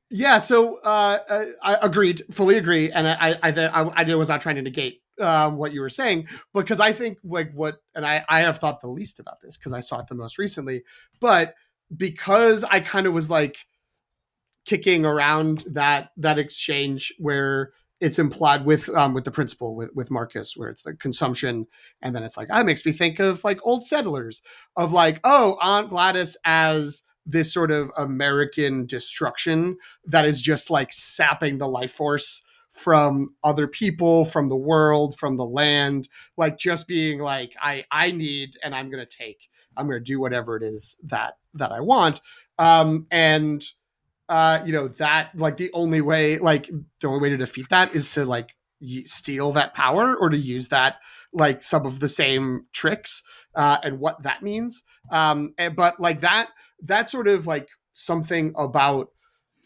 yeah. So I agreed, fully agree, and I was not trying to negate what you were saying, because I think I have thought the least about this because I saw it the most recently, but because I kind of was like kicking around that exchange where it's implied with the principal with Marcus, where it's the consumption, and then it's like, that makes me think of like old settlers, of like, oh, Aunt Gladys as this sort of American destruction that is just like sapping the life force from other people, from the world, from the land, like just being like, I need, and I'm going to do whatever it is that I want. And that like the only way to defeat that is to like steal that power, or to use that like some of the same tricks, and what that means. But like that sort of like something about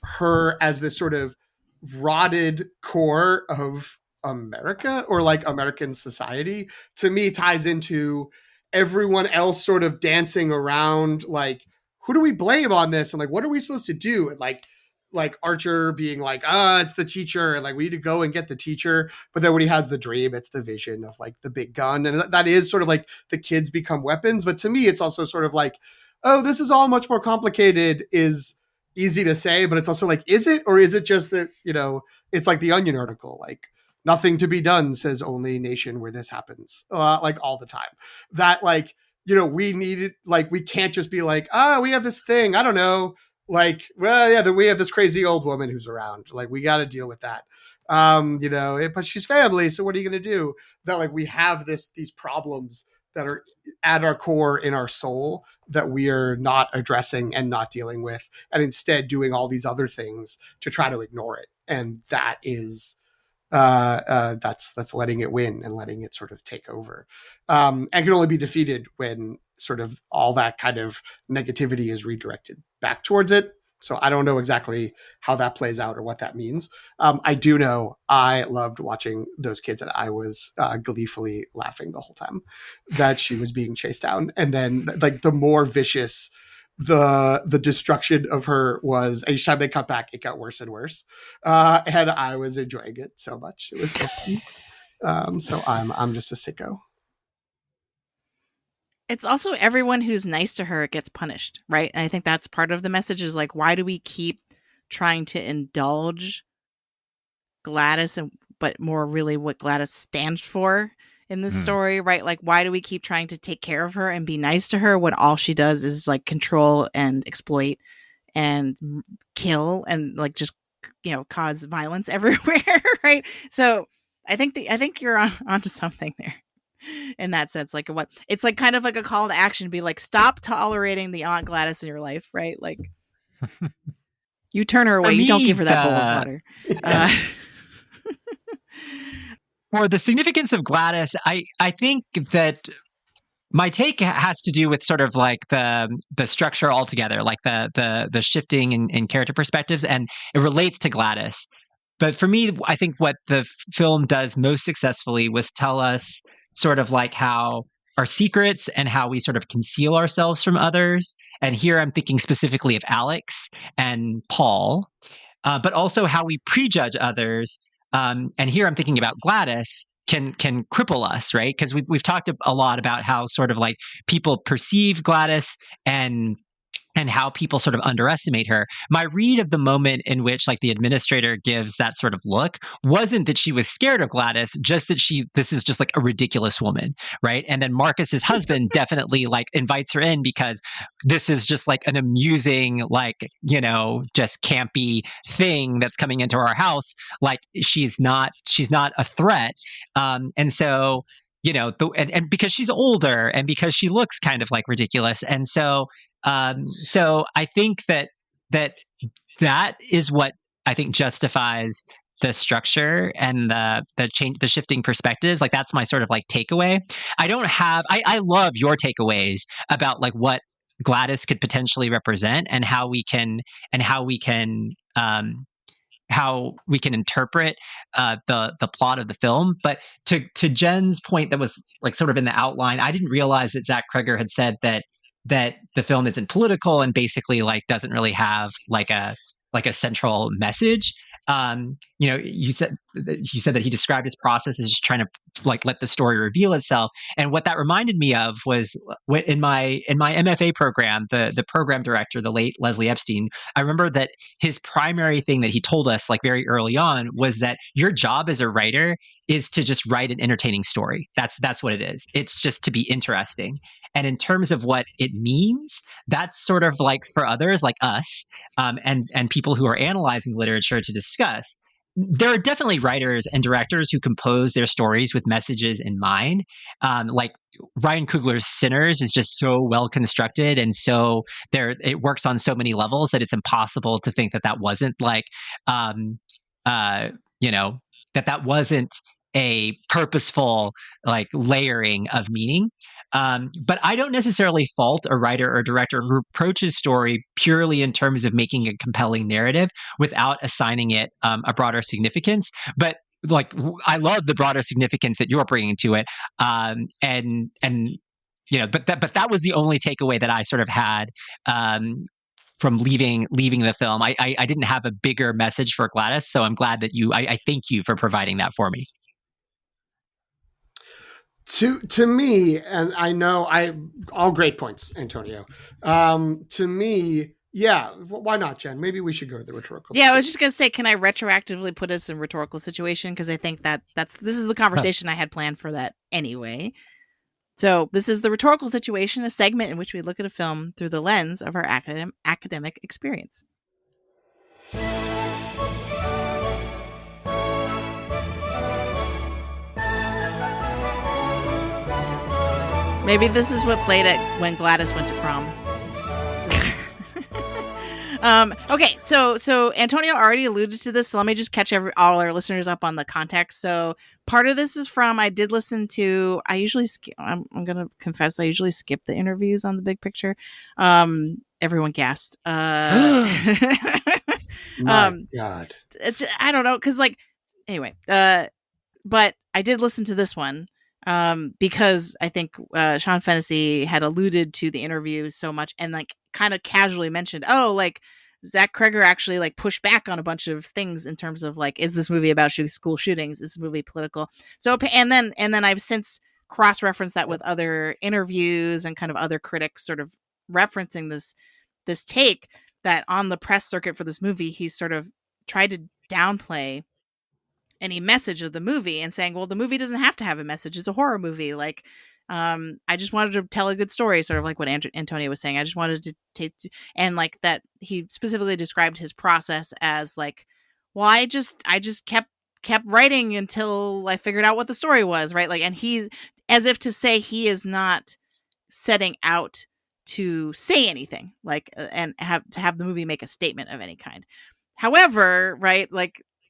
her as this sort of rotted core of America, or like American society, to me ties into everyone else sort of dancing around like, who do we blame on this? And like, what are we supposed to do? And like Archer being like, it's the teacher, and like we need to go and get the teacher. But then when he has the dream, it's the vision of like the big gun. And that is sort of like the kids become weapons. But to me, it's also sort of like, oh, this is all much more complicated, is easy to say, but it's also like, is it? Or is it just that, it's like the Onion article, like, nothing to be done, says only nation where this happens, like all the time. That like, we need it. Like, we can't just be like, we have this thing. I don't know. Like, well, yeah, we have this crazy old woman who's around. Like, we got to deal with that. But she's family. So what are you going to do? That like, we have these problems that are at our core, in our soul, that we are not addressing and not dealing with, and instead doing all these other things to try to ignore it. And that is, that's letting it win and letting it sort of take over, and can only be defeated when sort of all that kind of negativity is redirected back towards it. So I don't know exactly how that plays out or what that means. I do know I loved watching those kids, and I was gleefully laughing the whole time that she was being chased down. And then like the more vicious the destruction of her was, each time they cut back, it got worse and worse. And I was enjoying it so much. It was so fun. So I'm just a sicko.
It's also everyone who's nice to her gets punished, right? And I think that's part of the message, is like, why do we keep trying to indulge Gladys, but more really what Gladys stands for in this story, right? Like, why do we keep trying to take care of her and be nice to her when all she does is like control and exploit and kill and like just, cause violence everywhere, right? So I think you're onto something there. In that sense, like it's like kind of like a call to action, to be like, stop tolerating the Aunt Gladys in your life, right? Like, you turn her away, you don't give her that bowl of water.
For the significance of Gladys, I think that my take has to do with sort of like the structure altogether, like the shifting in character perspectives, and it relates to Gladys. But for me, I think what the film does most successfully was tell us sort of like how our secrets and how we sort of conceal ourselves from others. And here I'm thinking specifically of Alex and Paul, but also how we prejudge others. And here I'm thinking about Gladys can cripple us, right? Because we've talked a lot about how sort of like people perceive Gladys and how people sort of underestimate her. My read of the moment in which like the administrator gives that sort of look wasn't that she was scared of Gladys, just that this is just like a ridiculous woman, right? And then Marcus's husband definitely like invites her in because this is just like an amusing, like, just campy thing that's coming into our house. Like she's not a threat. And so, and because she's older and because she looks kind of like ridiculous. And so I think that is what I think justifies the structure and the shifting perspectives. Like that's my sort of like takeaway. I love your takeaways about like what Gladys could potentially represent and how we can and how we can interpret the plot of the film. But to Jen's point, that was like sort of in the outline. I didn't realize that Zach Kreger had said that the film isn't political and basically like doesn't really have like a central message. You said that he described his process as just trying to like let the story reveal itself. And what that reminded me of was in my MFA program, the program director, the late Leslie Epstein. I remember that his primary thing that he told us like very early on was that your job as a writer is to just write an entertaining story. That's what it is. It's just to be interesting. And in terms of what it means, that's sort of like for others like us, and people who are analyzing literature to discuss. There are definitely writers and directors who compose their stories with messages in mind. Like Ryan Coogler's Sinners is just so well constructed, and so it works on so many levels that it's impossible to think that wasn't like, that wasn't a purposeful like layering of meaning. But I don't necessarily fault a writer or director who approaches story purely in terms of making a compelling narrative without assigning it a broader significance. But like, I love the broader significance that you're bringing to it, but that was the only takeaway that I sort of had from leaving the film. I didn't have a bigger message for Gladys, so I'm glad that I thank you for providing that for me.
To me, and I know all great points, Antonio. To me, yeah, why not, Jen? Maybe we should go to the rhetorical.
Yeah, I was just gonna say, can I retroactively put us in rhetorical situation? Because I think this is the conversation I had planned for that anyway. So this is the rhetorical situation, a segment in which we look at a film through the lens of our academic experience. Maybe this is what played it when Gladys went to prom. Okay, so Antonio already alluded to this, so let me just catch all our listeners up on the context. So part of this is I did listen to, I'm going to confess, I usually skip the interviews on The Big Picture. Everyone gasped.
My God.
I don't know, because anyway, but I did listen to this one. Because I think Sean Fennessy had alluded to the interview so much and kind of casually mentioned, Zach Kreger actually pushed back on a bunch of things in terms of is this movie about school shootings? Is this movie political? So and then I've since cross-referenced that with other interviews and kind of other critics sort of referencing this take that on the press circuit for this movie, he sort of tried to downplay any message of the movie and saying, well, the movie doesn't have to have a message. It's a horror movie. I just wanted to tell a good story, sort of like what Antonio was saying. I just wanted to take, and that he specifically described his process as well, I just kept writing until I figured out what the story was. Right. And he's as if to say he is not setting out to say anything and have the movie make a statement of any kind. However, right.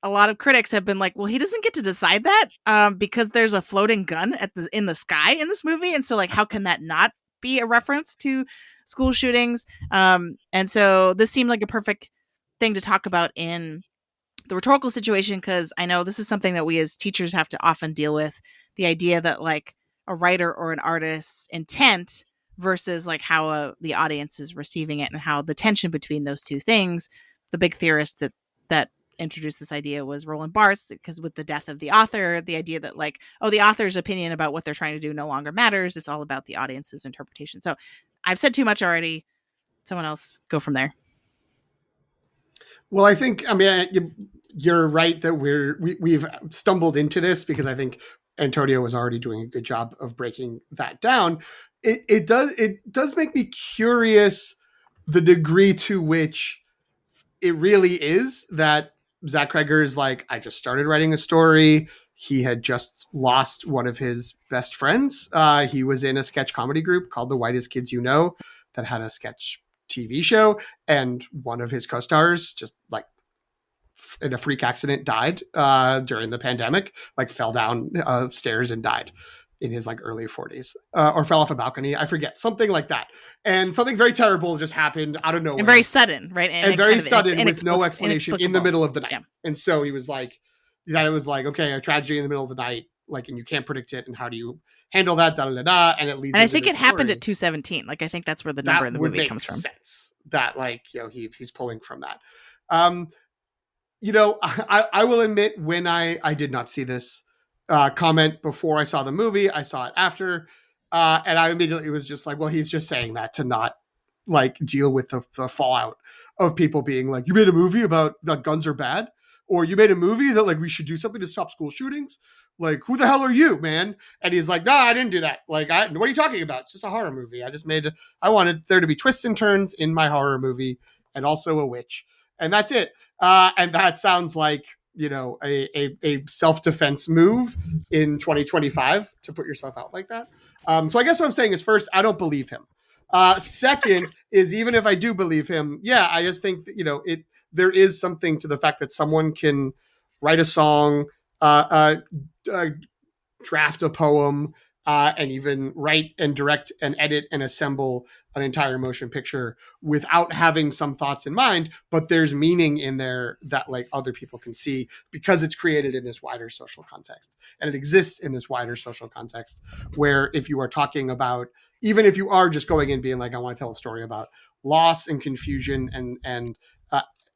A lot of critics have been well, he doesn't get to decide that because there's a floating gun in the sky in this movie. And so how can that not be a reference to school shootings? And so this seemed like a perfect thing to talk about in the rhetorical situation, because I know this is something that we as teachers have to often deal with, the idea that a writer or an artist's intent versus how the audience is receiving it, and how the tension between those two things. The big theorist that introduced this idea was Roland Barthes, because with the death of the author, the idea that the author's opinion about what they're trying to do no longer matters. It's all about the audience's interpretation. So I've said too much already. Someone else go from there.
Well, I think, you're right that we've stumbled into this, because I think Antonio was already doing a good job of breaking that down. It does make me curious the degree to which it really is that Zach Kreger is I just started writing a story. He had just lost one of his best friends. He was in a sketch comedy group called The Whitest Kids You Know that had a sketch TV show. And one of his co-stars just in a freak accident died during the pandemic, like fell down stairs and died in his like early 40s, or fell off a balcony. I forget, something like that. And something very terrible just happened out of nowhere.
And very sudden, right?
And very sudden with no explanation in the middle of the night. Yeah. And so he was like, that it was like, okay, a tragedy in the middle of the night, like, and you can't predict it. And how do you handle that? Da, da, da, da, and it leads.
And I think it happened at 217. Like, I think that's where the number in the movie comes from.
Sense that, like, you know, he's pulling from that. You know, I will admit, when I did not see this comment before I saw the movie, I saw it after, and I immediately was just like, well, he's just saying that to not like deal with the fallout of people being like, you made a movie about that guns are bad, or you made a movie that like we should do something to stop school shootings. Like, who the hell are you, man? And he's like, no, I didn't do that. Like, what are you talking about? It's just a horror movie. I wanted there to be twists and turns in my horror movie, and also a witch. And that's it. And that sounds like, you know, a self-defense move in 2025 to put yourself out like that. So I guess what I'm saying is, first, I don't believe him. Second is, even if I do believe him, yeah, I just think that, you know, there is something to the fact that someone can write a song, draft a poem, and even write and direct and edit and assemble an entire motion picture without having some thoughts in mind, but there's meaning in there that like other people can see because it's created in this wider social context. And it exists in this wider social context where if you are talking about, even if you are just going in being like, I want to tell a story about loss and confusion and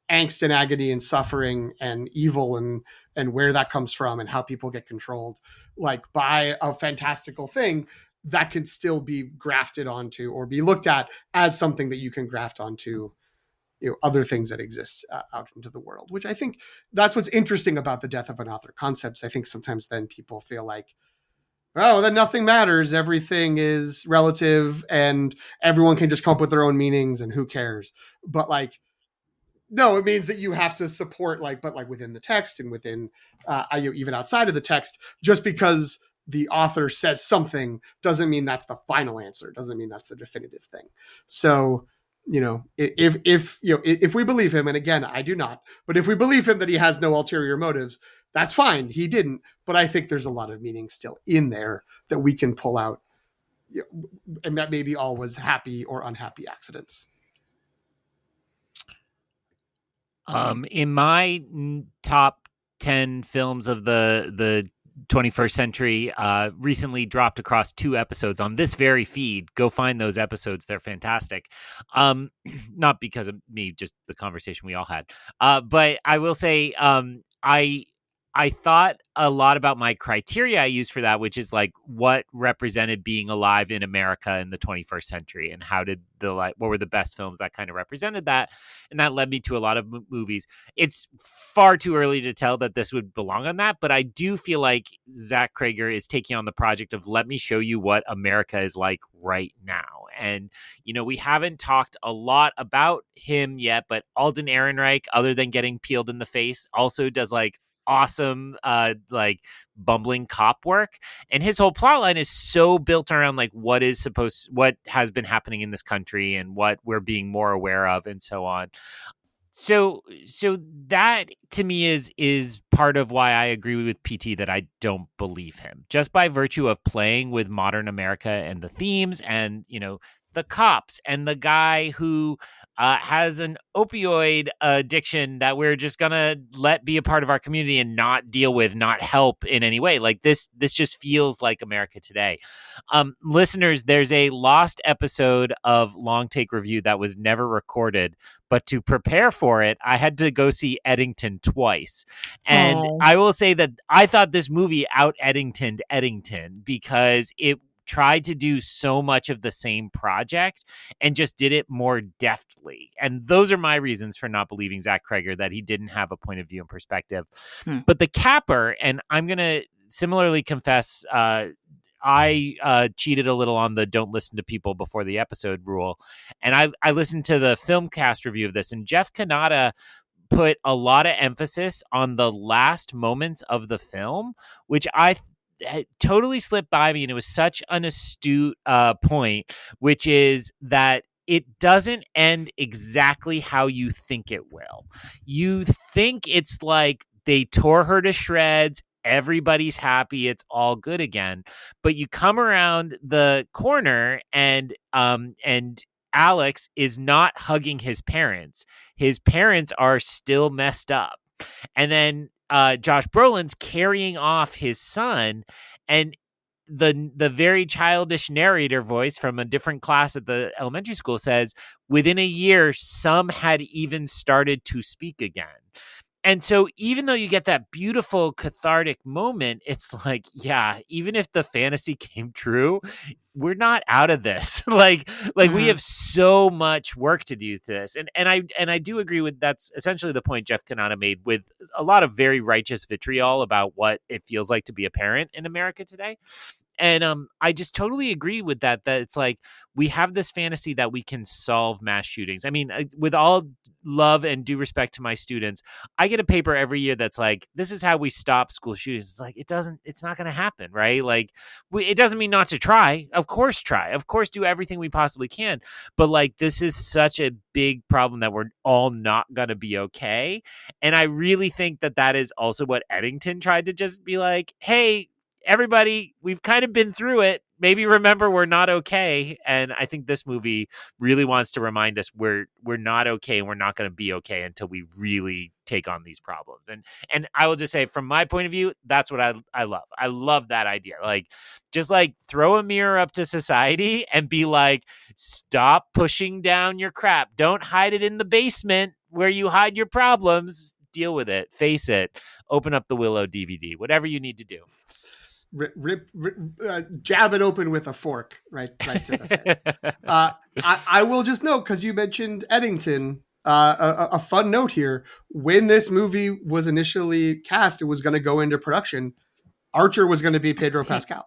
angst and agony and suffering and evil and where that comes from and how people get controlled, like by a fantastical thing, that could still be grafted onto or be looked at as something that you can graft onto, you know, other things that exist out into the world, which I think that's what's interesting about the death of an author concepts. I think sometimes then people feel like, oh, then nothing matters. Everything is relative and everyone can just come up with their own meanings and who cares? But like, no, it means that you have to support but within the text and within, even outside of the text, just because the author says something doesn't mean that's the final answer. Doesn't mean that's the definitive thing. So, you know, if we believe him, and again, I do not, but if we believe him that he has no ulterior motives, that's fine. He didn't, but I think there's a lot of meaning still in there that we can pull out, you know, and that maybe all was happy or unhappy accidents.
In my top 10 films of the 21st century, recently dropped across 2 episodes on this very feed. Go find those episodes. They're fantastic. Not because of me, just the conversation we all had. But I will say, I thought a lot about my criteria I used for that, which is like what represented being alive in America in the 21st century and how did what were the best films that kind of represented that. And that led me to a lot of movies. It's far too early to tell that this would belong on that, but I do feel like Zach Krager is taking on the project of let me show you what America is like right now. And, you know, we haven't talked a lot about him yet, but Alden Ehrenreich, other than getting peeled in the face, also does like awesome like bumbling cop work, and his whole plot line is so built around like what has been happening in this country and what we're being more aware of and so on. So that to me is part of why I agree with PT that I don't believe him, just by virtue of playing with modern America and the themes and, you know, the cops and the guy who has an opioid addiction that we're just gonna let be a part of our community and not deal with, not help in any way. Like this just feels like America today. Listeners, there's a lost episode of Long Take Review that was never recorded, but to prepare for it, I had to go see Eddington twice. And I will say that I thought this movie out Eddingtoned Eddington because it tried to do so much of the same project and just did it more deftly. And those are my reasons for not believing Zach Krager, that he didn't have a point of view and perspective. But the capper, and I'm going to similarly confess, I cheated a little on the don't listen to people before the episode rule. And I listened to the film cast review of this, and Jeff Kanata put a lot of emphasis on the last moments of the film, which I totally slipped by me, and it was such an astute point, which is that it doesn't end exactly how you think it will. You think it's like they tore her to shreds, everybody's happy, it's all good again. But you come around the corner and Alex is not hugging his parents. His parents are still messed up. And then Josh Brolin's carrying off his son, and the very childish narrator voice from a different class at the elementary school says, within a year, some had even started to speak again. And so even though you get that beautiful cathartic moment, it's like, yeah, even if the fantasy came true, we're not out of this. like we have so much work to do to this. And I do agree with, that's essentially the point Jeff Kanata made, with a lot of very righteous vitriol about what it feels like to be a parent in America today. And I just totally agree with that it's like we have this fantasy that we can solve mass shootings. I mean, with all love and due respect to my students, I get a paper every year that's like, this is how we stop school shootings. It's like, it's not going to happen, right? Like, it doesn't mean not to try. Of course, try. Of course, do everything we possibly can. But like, this is such a big problem that we're all not going to be okay. And I really think that is also what Eddington tried to just be like, hey, everybody, we've kind of been through it. Maybe remember we're not okay. And I think this movie really wants to remind us we're not okay, and we're not going to be okay until we really take on these problems. And I will just say, from my point of view, that's what I love. I love that idea. Like, just like throw a mirror up to society and be like, stop pushing down your crap. Don't hide it in the basement where you hide your problems. Deal with it. Face it. Open up the Willow DVD. Whatever you need to do.
Jab it open with a fork right to the face. I will just note, because you mentioned Eddington, a fun note here. When this movie was initially cast, it was going to go into production. Archer was going to be Pedro Pascal.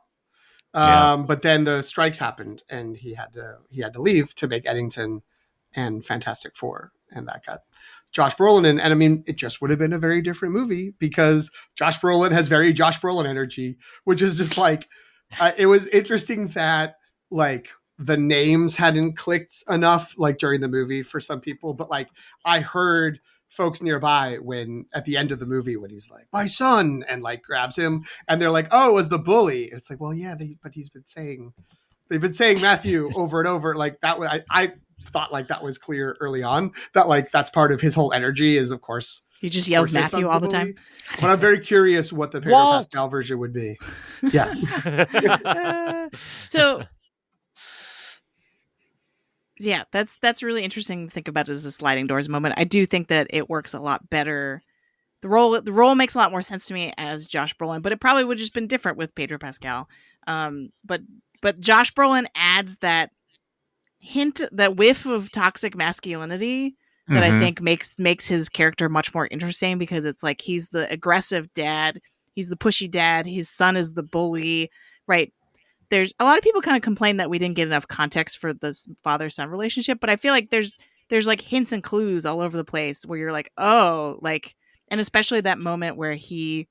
But then the strikes happened, and he had to leave to make Eddington and Fantastic Four, and that got Josh Brolin in. And I mean, it just would have been a very different movie, because Josh Brolin has very Josh Brolin energy, which is just like, it was interesting that like the names hadn't clicked enough like during the movie for some people. But like, I heard folks nearby when at the end of the movie, when he's like, my son, and like grabs him, and they're like, oh, it was the bully. And it's like, well, yeah, but they've been saying Matthew over and over. Like that was, I thought like that was clear early on, that like that's part of his whole energy is, of course,
he just yells Matthew all the time.
But I'm very curious what the Pedro Pascal version would be. Yeah.
So yeah, that's really interesting to think about as a sliding doors moment. I do think that it works a lot better. The role makes a lot more sense to me as Josh Brolin, but it probably would have just been different with Pedro Pascal. But Josh Brolin adds that hint, that whiff of toxic masculinity that I think makes his character much more interesting, because it's like he's the aggressive dad, he's the pushy dad, his son is the bully, right? There's a lot of people kind of complain that we didn't get enough context for this father-son relationship, but I feel like there's like hints and clues all over the place where you're like, oh, like, and especially that moment where he,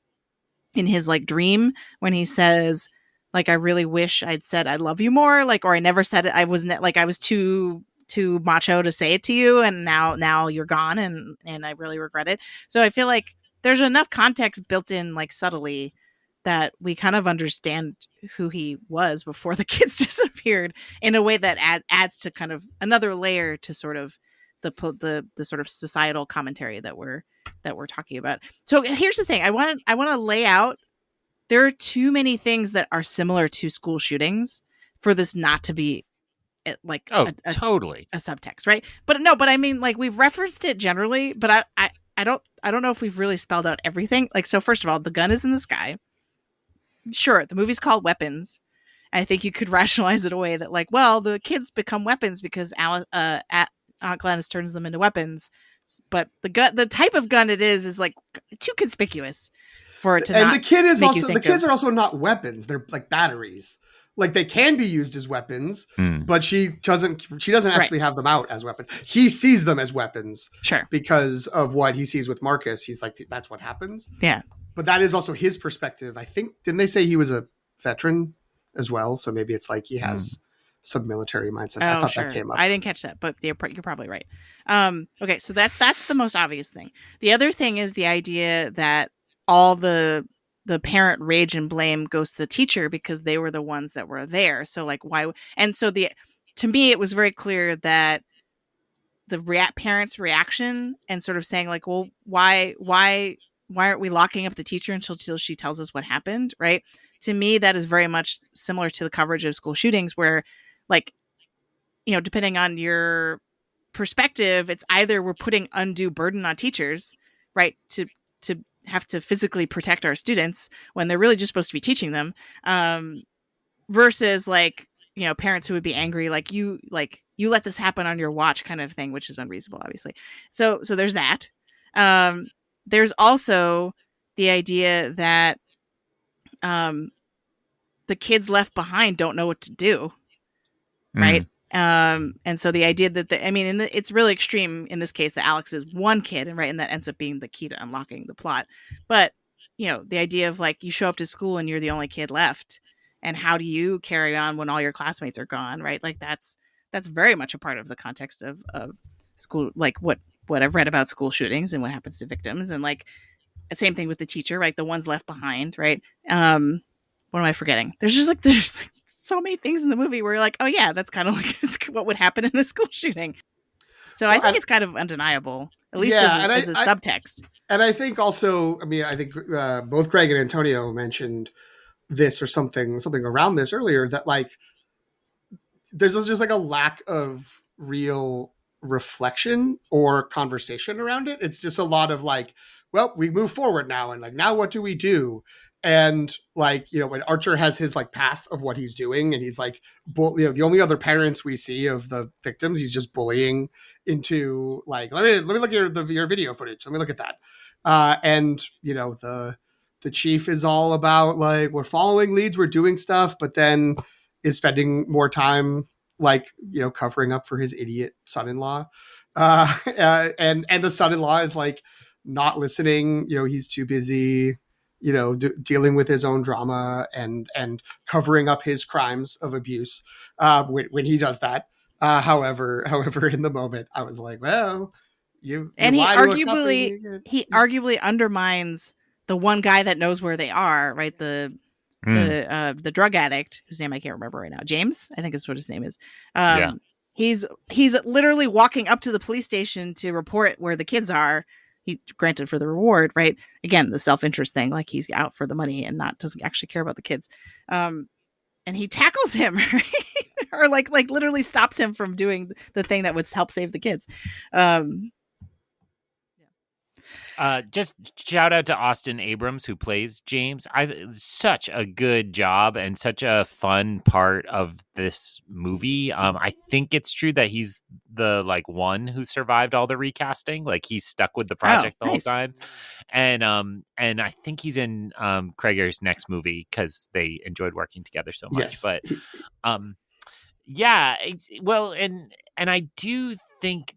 in his like dream, when he says, like, I really wish I'd said I love you more, like, or I never said it. I wasn't like, I was too macho to say it to you, and now you're gone, and I really regret it. So I feel like there's enough context built in, like, subtly, that we kind of understand who he was before the kids disappeared, in a way that adds to kind of another layer to sort of the sort of societal commentary that we're talking about. So here's the thing. I want to lay out, there are too many things that are similar to school shootings for this not to be like
totally
a subtext, right? But I mean, like, we've referenced it generally, but I don't know if we've really spelled out everything. Like, so first of all, the gun is in the sky. Sure, the movie's called Weapons. I think you could rationalize it away that, like, well, the kids become weapons because Aunt Gladys turns them into weapons. But the type of gun it is like too conspicuous for it to. And
the kids are also not weapons; they're like batteries. Like, they can be used as weapons, but she doesn't actually have them out as weapons. He sees them as weapons,
sure,
because of what he sees with Marcus. He's like, that's what happens.
Yeah,
but that is also his perspective. I think, didn't they say he was a veteran as well? So maybe it's like he has some military mindsets. I thought that came up.
I didn't catch that, but you're probably right. Okay, so that's the most obvious thing. The other thing is the idea that all the parent rage and blame goes to the teacher because they were the ones that were there. So like why? And so to me, it was very clear that the parents' reaction and sort of saying like, well, why aren't we locking up the teacher until she tells us what happened? Right. To me, that is very much similar to the coverage of school shootings where, like, you know, depending on your perspective, it's either we're putting undue burden on teachers, right, to have to physically protect our students when they're really just supposed to be teaching them, versus like, you know, parents who would be angry, like you let this happen on your watch kind of thing, which is unreasonable, obviously. So there's that. There's also the idea that the kids left behind don't know what to do. Right. And so the idea that it's really extreme in this case that Alex is one kid, and right, and that ends up being the key to unlocking the plot. But, you know, the idea of like you show up to school and you're the only kid left, and how do you carry on when all your classmates are gone, right? Like that's very much a part of the context of school, like what I've read about school shootings and what happens to victims, and like the same thing with the teacher, right? The ones left behind, right? What am I forgetting? There's so many things in the movie where you're like, oh yeah, that's kind of like what would happen in a school shooting. So I think it's kind of undeniable, at least as a subtext.
And I think also, I think both Greg and Antonio mentioned this or something around this earlier, that like there's just like a lack of real reflection or conversation around it. It's just a lot of like, well, we move forward now, and like, now what do we do? And like, you know, when Archer has his like path of what he's doing, and he's like, the only other parents we see of the victims, he's just bullying into like, let me look at your video footage. Let me look at that. And you know, the chief is all about like, we're following leads, we're doing stuff, but then is spending more time like, you know, covering up for his idiot son-in-law. And the son-in-law is like not listening. You know, he's too busy, you know, dealing with his own drama and covering up his crimes of abuse when he does that. However, in the moment, I was like, well, he
arguably undermines the one guy that knows where they are, right? The drug addict whose name I can't remember right now. James, I think is what his name is. He's literally walking up to the police station to report where the kids are. He granted for the reward, right? Again, the self-interest thing, like he's out for the money and doesn't actually care about the kids. And he tackles him, right? Or like literally stops him from doing the thing that would help save the kids.
Just shout out to Austin Abrams, who plays James. Such a good job and such a fun part of this movie. I think it's true that he's the like one who survived all the recasting. Like he's stuck with the project the whole time. And I think he's in Krager's next movie because they enjoyed working together so much. Yes. But well, and I do think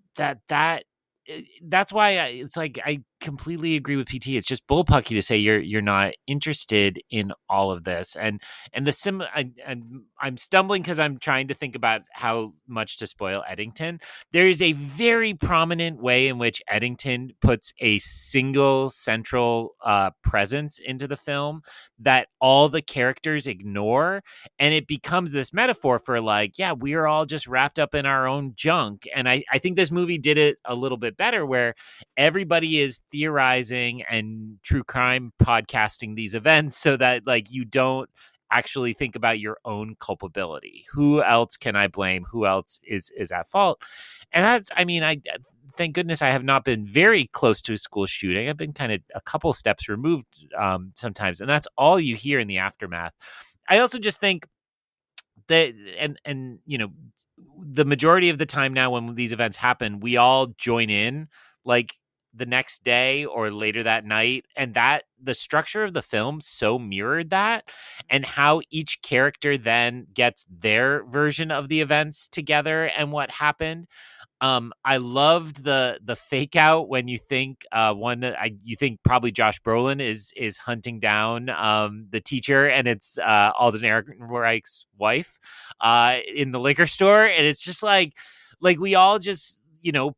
that's why it's like I completely agree with PT. It's just bullpucky to say you're not interested in all of this, and I'm stumbling because I'm trying to think about how much to spoil Eddington. There is a very prominent way in which Eddington puts a single central presence into the film that all the characters ignore, and it becomes this metaphor for like, yeah, we are all just wrapped up in our own junk. And I think this movie did it a little bit better, where everybody is theorizing and true crime podcasting these events so that like you don't actually think about your own culpability. Who else can I blame? Who else is at fault? And that's, I thank goodness I have not been very close to a school shooting. I've been kind of a couple steps removed sometimes, and that's all you hear in the aftermath. I also just think that, and you know, the majority of the time now when these events happen, we all join in like the next day or later that night, and that the structure of the film so mirrored that, and how each character then gets their version of the events together and what happened. I loved the fake out when you think you think probably Josh Brolin is hunting down the teacher, and it's Alden Ehrenreich's wife in the liquor store, and it's just like we all just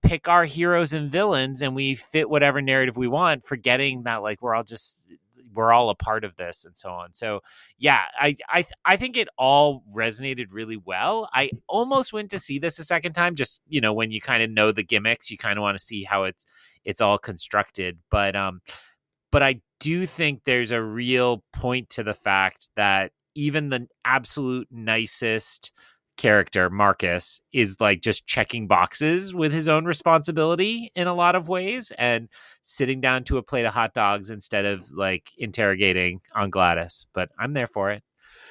pick our heroes and villains and we fit whatever narrative we want, forgetting that like we're all a part of this and so on. So yeah, I think it all resonated really well. I almost went to see this a second time, just when you kind of know the gimmicks, you kind of want to see how it's all constructed. But I do think there's a real point to the fact that even the absolute nicest character, Marcus, is like just checking boxes with his own responsibility in a lot of ways, and sitting down to a plate of hot dogs instead of like interrogating on Gladys. But I'm there for it.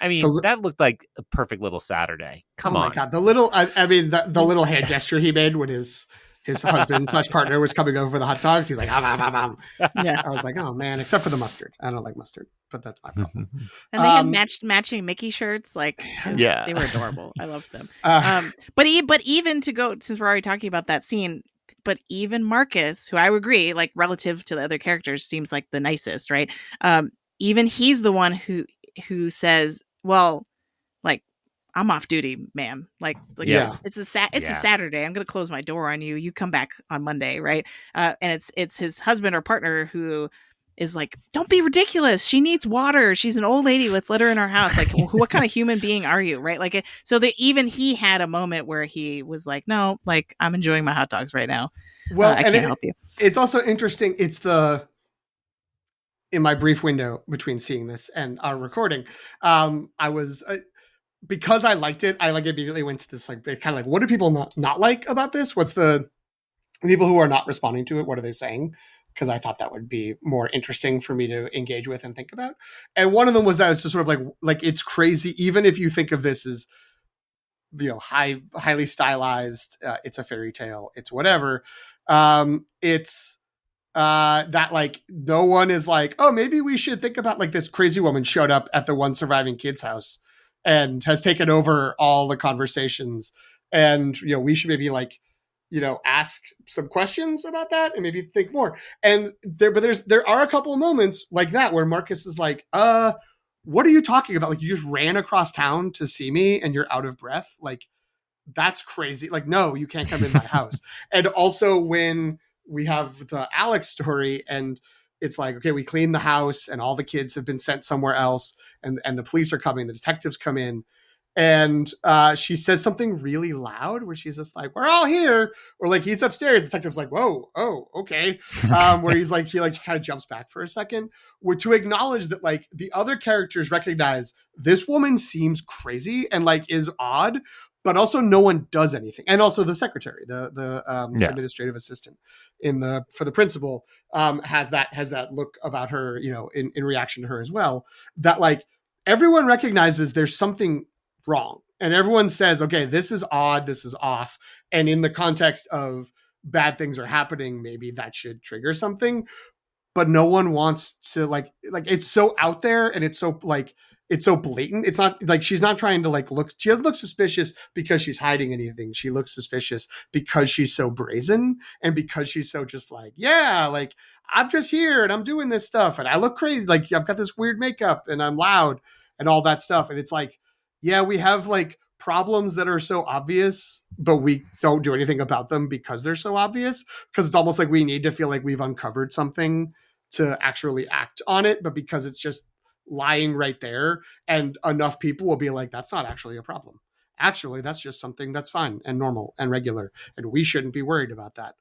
I mean, that looked like a perfect little Saturday. Come on.
Oh my God. The little, I mean, the little hand gesture he made when his husband / partner was coming over for the hot dogs. He's like, Yeah. I was like, oh man, except for the mustard. I don't like mustard, but that's my problem.
And they had matching Mickey shirts. Like,
yeah,
they were adorable. I loved them. But even to go, since we're already talking about that scene, but even Marcus, who I would agree, like relative to the other characters, seems like the nicest, right? Even he's the one who says, well, like, I'm off duty, ma'am. Like
yeah.
it's a Saturday. I'm going to close my door on you. You come back on Monday, right? And it's his husband or partner who is like, don't be ridiculous. She needs water. She's an old lady. Let's let her in our house. Like, what kind of human being are you, right? Like, so that even he had a moment where he was like, no, like, I'm enjoying my hot dogs right now.
Well,
I can't help you.
It's also interesting. In my brief window between seeing this and our recording, I was. Because I liked it, I like immediately went to this like kind of like, what do people not like about this? What's the people who are not responding to it? What are they saying? Because I thought that would be more interesting for me to engage with and think about. And one of them was that it's just sort of like it's crazy, even if you think of this as highly stylized. It's a fairy tale. It's whatever. It's that like no one is like, oh, maybe we should think about like this crazy woman showed up at the one surviving kid's house and has taken over all the conversations. And, we should maybe like, ask some questions about that and maybe think more. And there are a couple of moments like that where Marcus is like, what are you talking about? Like, you just ran across town to see me and you're out of breath. Like, that's crazy. Like, no, you can't come in my house. And also when we have the Alex story and it's like, okay, we cleaned the house and all the kids have been sent somewhere else and the police are coming, the detectives come in, and she says something really loud where she's just like, we're all here, or like he's upstairs, the detective's like, whoa, oh, okay. Where he kind of jumps back for a second, where to acknowledge that like the other characters recognize this woman seems crazy and like is odd, but also no one does anything. And also the secretary, the administrative assistant for the principal, has that look about her, in reaction to her as well, that like everyone recognizes there's something wrong. And everyone says, okay, this is odd, this is off. And in the context of bad things are happening, maybe that should trigger something. But no one wants to like it's so out there and it's so blatant. It's not like she's not trying to like look. She doesn't look suspicious because she's hiding anything. She looks suspicious because she's so brazen and because she's so just like, yeah, like I'm just here and I'm doing this stuff and I look crazy. Like I've got this weird makeup and I'm loud and all that stuff. And it's like, yeah, we have like problems that are so obvious, but we don't do anything about them because they're so obvious. Because it's almost like we need to feel like we've uncovered something to actually act on it. But because it's just lying right there and enough people will be like, that's not actually a problem. Actually, that's just something that's fine and normal and regular. And we shouldn't be worried about that.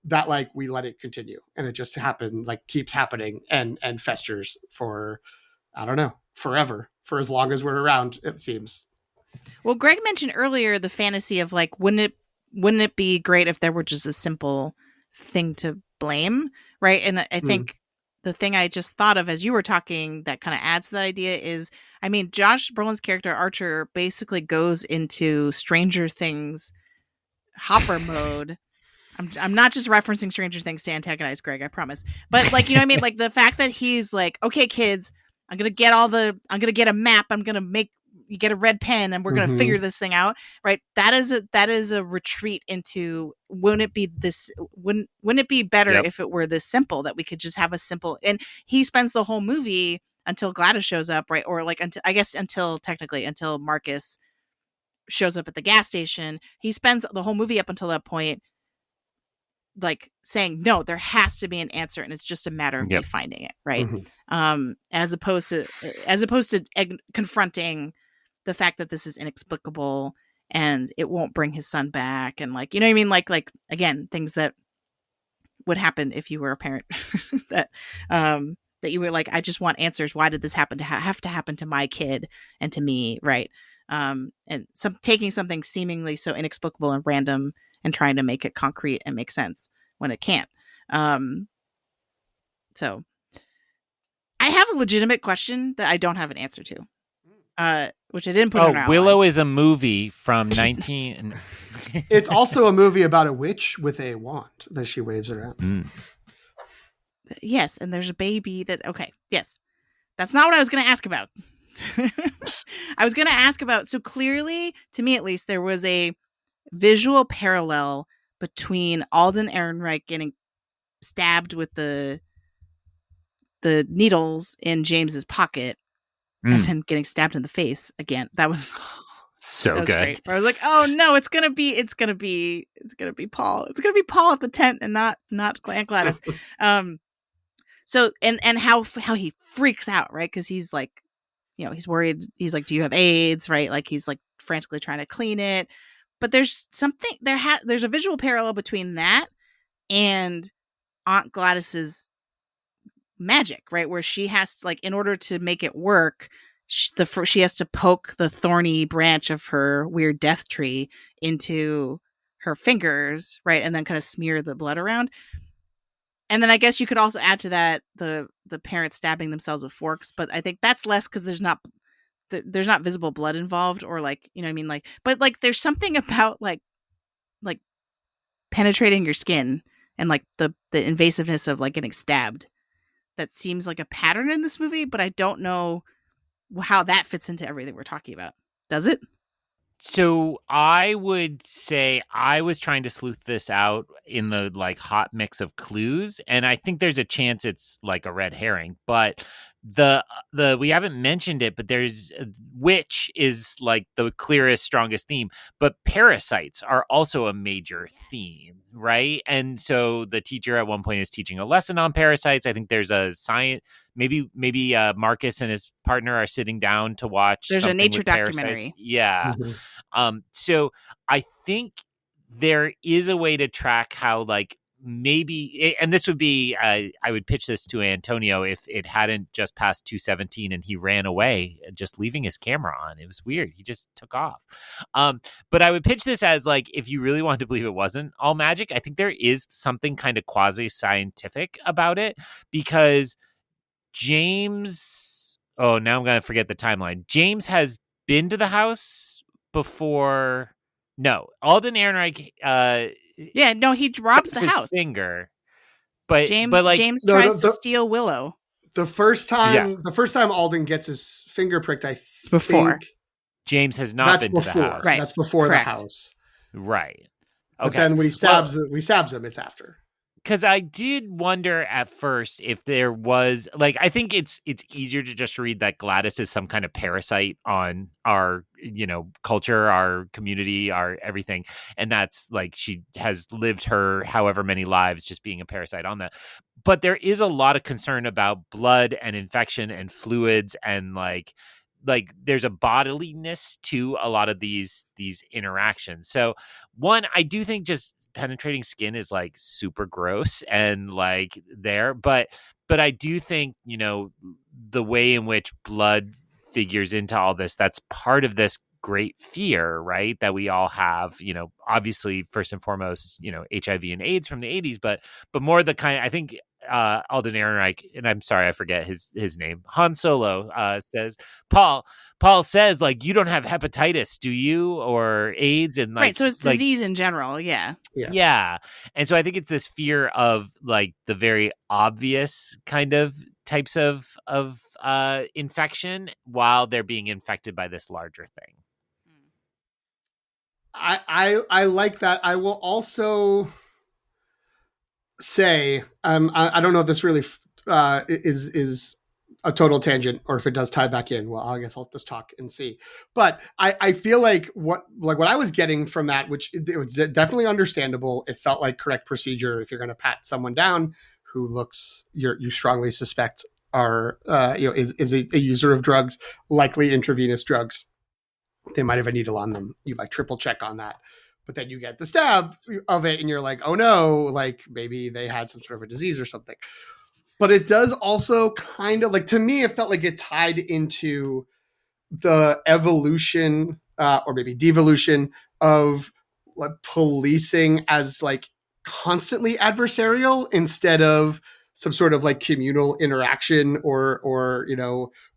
That like we let it continue and it just happened, like keeps happening and festers for, I don't know, forever, for as long as we're around, it seems.
Well, Greg mentioned earlier the fantasy of like, wouldn't it be great if there were just a simple thing to blame, right? And I think the thing I just thought of as you were talking that kind of adds to that idea is, I mean, Josh Brolin's character Archer basically goes into Stranger Things Hopper mode. I'm not just referencing Stranger Things to antagonize Greg, I promise. But like, you know what I mean? Like the fact that he's like, okay, kids, I'm going to get a map. I'm going to make, you get a red pen and we're going to figure this thing out, right? That is a retreat into, wouldn't it be better if it were this simple, that we could just have a simple, and he spends the whole movie until Gladys shows up, right? Or like until Marcus shows up at the gas station. He spends the whole movie up until that point like saying, no, there has to be an answer, and it's just a matter of me finding it, right? As opposed to confronting the fact that this is inexplicable and it won't bring his son back, and like, you know what I mean, like again, things that would happen if you were a parent that you were like, I just want answers. Why did this happen to have to happen to my kid and to me, right? And taking something seemingly so inexplicable and random and trying to make it concrete and make sense when it can't. So I have a legitimate question that I don't have an answer to, which I didn't put in our
Willow
outline.
is a movie from 19...
It's also a movie about a witch with a wand that she waves around.
Yes, and there's a baby that... Okay, yes. That's not what I was going to ask about. I was going to ask about... So clearly, to me at least, there was a visual parallel between Alden Ehrenreich getting stabbed with the needles in James's pocket and then getting stabbed in the face again. That was
so good.
Great. I was like, oh no, it's gonna be Paul. It's gonna be Paul at the tent and not Aunt Gladys. So and how he freaks out, right? Because he's like, you know, he's worried. He's like, do you have AIDS? Right? Like he's like frantically trying to clean it. But there's something there's a visual parallel between that and Aunt Gladys's magic, right? Where she has to, like, in order to make it work, she has to poke the thorny branch of her weird death tree into her fingers, right? And then kind of smear the blood around. And then I guess you could also add to that the parents stabbing themselves with forks, but I think that's less because there's not visible blood involved, or like, you know what I mean? Like, but like there's something about like penetrating your skin and like the invasiveness of like getting stabbed that seems like a pattern in this movie, but I don't know how that fits into everything we're talking about. Does it?
So I would say I was trying to sleuth this out in the like hot mix of clues, and I think there's a chance it's like a red herring, but the we haven't mentioned it, but there's witch is like the clearest, strongest theme, but parasites are also a major theme, right? And so the teacher at one point is teaching a lesson on parasites. I think there's a science, maybe Marcus and his partner are sitting down to watch.
There's a nature
parasites.
documentary.
Yeah. So I think there is a way to track how, like, maybe, and this would be, I would pitch this to Antonio if it hadn't just passed 2:17 and he ran away, just leaving his camera on. It was weird. He just took off. But I would pitch this as, like, if you really wanted to believe it wasn't all magic, I think there is something kind of quasi-scientific about it, because James, now I'm going to forget the timeline. James has been to the house before. No, Alden Ehrenreich,
he robs the house.
Finger. But
James
tries
to steal Willow.
The first time Alden gets his finger pricked,
it's before.
James has not been to the house.
Right. That's before
Correct.
The house.
Right. Okay.
But then when he stabs him, it's after.
Because I did wonder at first if there was, like, I think it's easier to just read that Gladys is some kind of parasite on our, culture, our community, our everything. And that's like, she has lived her however many lives just being a parasite on that. But there is a lot of concern about blood and infection and fluids, and like there's a bodiliness to a lot of these interactions. So one, I do think just penetrating skin is like super gross and like there, but I do think, the way in which blood figures into all this, that's part of this great fear, right, that we all have, obviously first and foremost, HIV and AIDS from the 80s, but more the kind, I think Alden Ehrenreich, and I'm sorry, I forget his name, Han Solo, says, Paul says, like, you don't have hepatitis, do you? Or AIDS, and like,
right. So it's disease in general. Yeah.
And so I think it's this fear of like the very obvious kind of types of infection while they're being infected by this larger thing.
I like that. I will also say, I don't know if this really is a total tangent or if it does tie back in. Well, I guess I'll just talk and see. But I feel like what I was getting from that, which it was definitely understandable. It felt like correct procedure. If you're going to pat someone down who looks you strongly suspect are is a user of drugs, likely intravenous drugs, they might have a needle on them. You like triple check on that. But then you get the stab of it and you're like, oh no, like maybe they had some sort of a disease or something. But it does also kind of like, to me, it felt like it tied into the evolution or maybe devolution of like policing as like constantly adversarial instead of some sort of like communal interaction or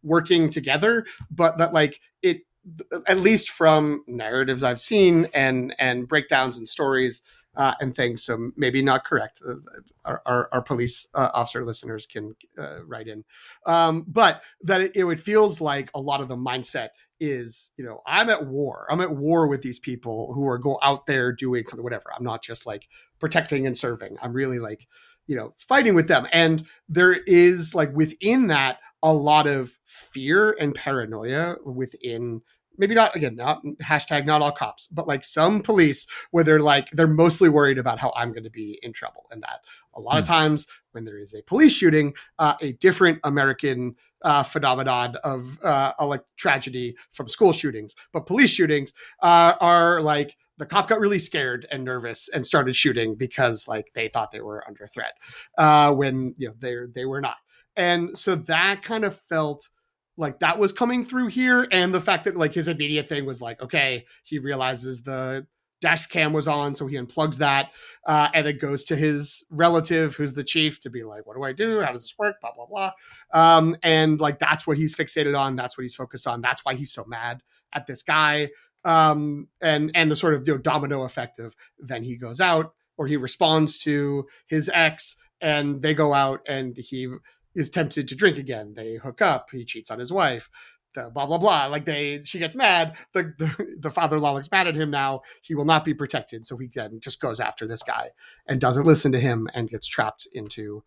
working together, but that like it, at least from narratives I've seen and breakdowns and stories and things. So maybe not correct. Our police officer listeners can write in. But that it feels like a lot of the mindset is, I'm at war. I'm at war with these people who are go out there doing something, whatever. I'm not just like protecting and serving. I'm really like, fighting with them. And there is like within that, a lot of fear and paranoia within, maybe not hashtag not all cops, but like some police where they're mostly worried about how I'm going to be in trouble. And that a lot of times when there is a police shooting, a different American phenomenon of like tragedy from school shootings, but police shootings are like, the cop got really scared and nervous and started shooting because like they thought they were under threat when they were not. And so that kind of felt like that was coming through here. And the fact that like his immediate thing was like, okay, he realizes the dash cam was on, so he unplugs that and it goes to his relative who's the chief to be like, what do I do? How does this work? Blah, blah, blah. And like, that's what he's fixated on. That's what he's focused on. That's why he's so mad at this guy. And the sort of domino effect of then he goes out or he responds to his ex and they go out and he is tempted to drink again. They hook up. He cheats on his wife. Blah blah blah. Like she gets mad. The father-in-law looks mad at him now. He will not be protected, so he then just goes after this guy and doesn't listen to him and gets trapped into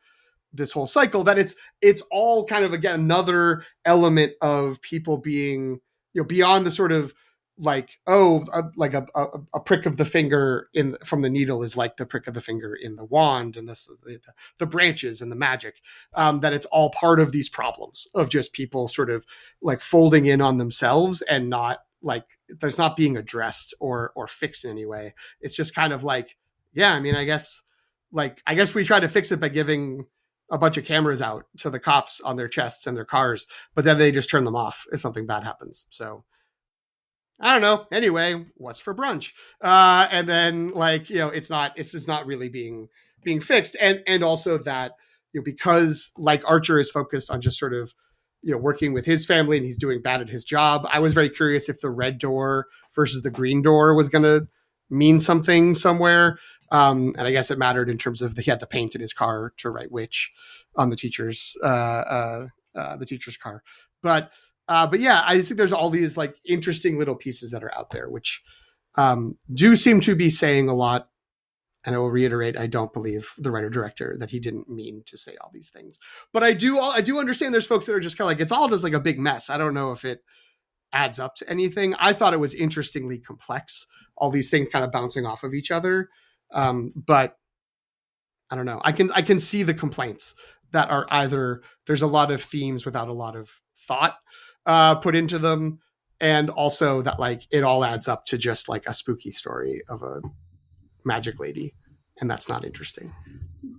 this whole cycle. That it's all kind of again another element of people being beyond the sort of like a prick of the finger from the needle is like the prick of the finger in the wand and the branches and the magic, that it's all part of these problems of just people sort of like folding in on themselves and not like there's not being addressed or fixed in any way. It's just kind of like, yeah, I mean, I guess we try to fix it by giving a bunch of cameras out to the cops on their chests and their cars, but then they just turn them off if something bad happens. So I don't know. Anyway, what's for brunch? And then like, it's just not really being fixed. And also that, because like Archer is focused on just sort of, working with his family and he's doing bad at his job. I was very curious if the red door versus the green door was going to mean something somewhere. And I guess it mattered in terms of he had the paint in his car to write witch on the teacher's car. But yeah, I think there's all these like interesting little pieces that are out there, which do seem to be saying a lot. And I will reiterate, I don't believe the writer-director that he didn't mean to say all these things. But I do understand there's folks that are just kind of like, it's all just like a big mess. I don't know if it adds up to anything. I thought it was interestingly complex, all these things kind of bouncing off of each other. But I don't know. I can see the complaints that are either there's a lot of themes without a lot of thought put into them, and also that like it all adds up to just like a spooky story of a magic lady, and that's not interesting.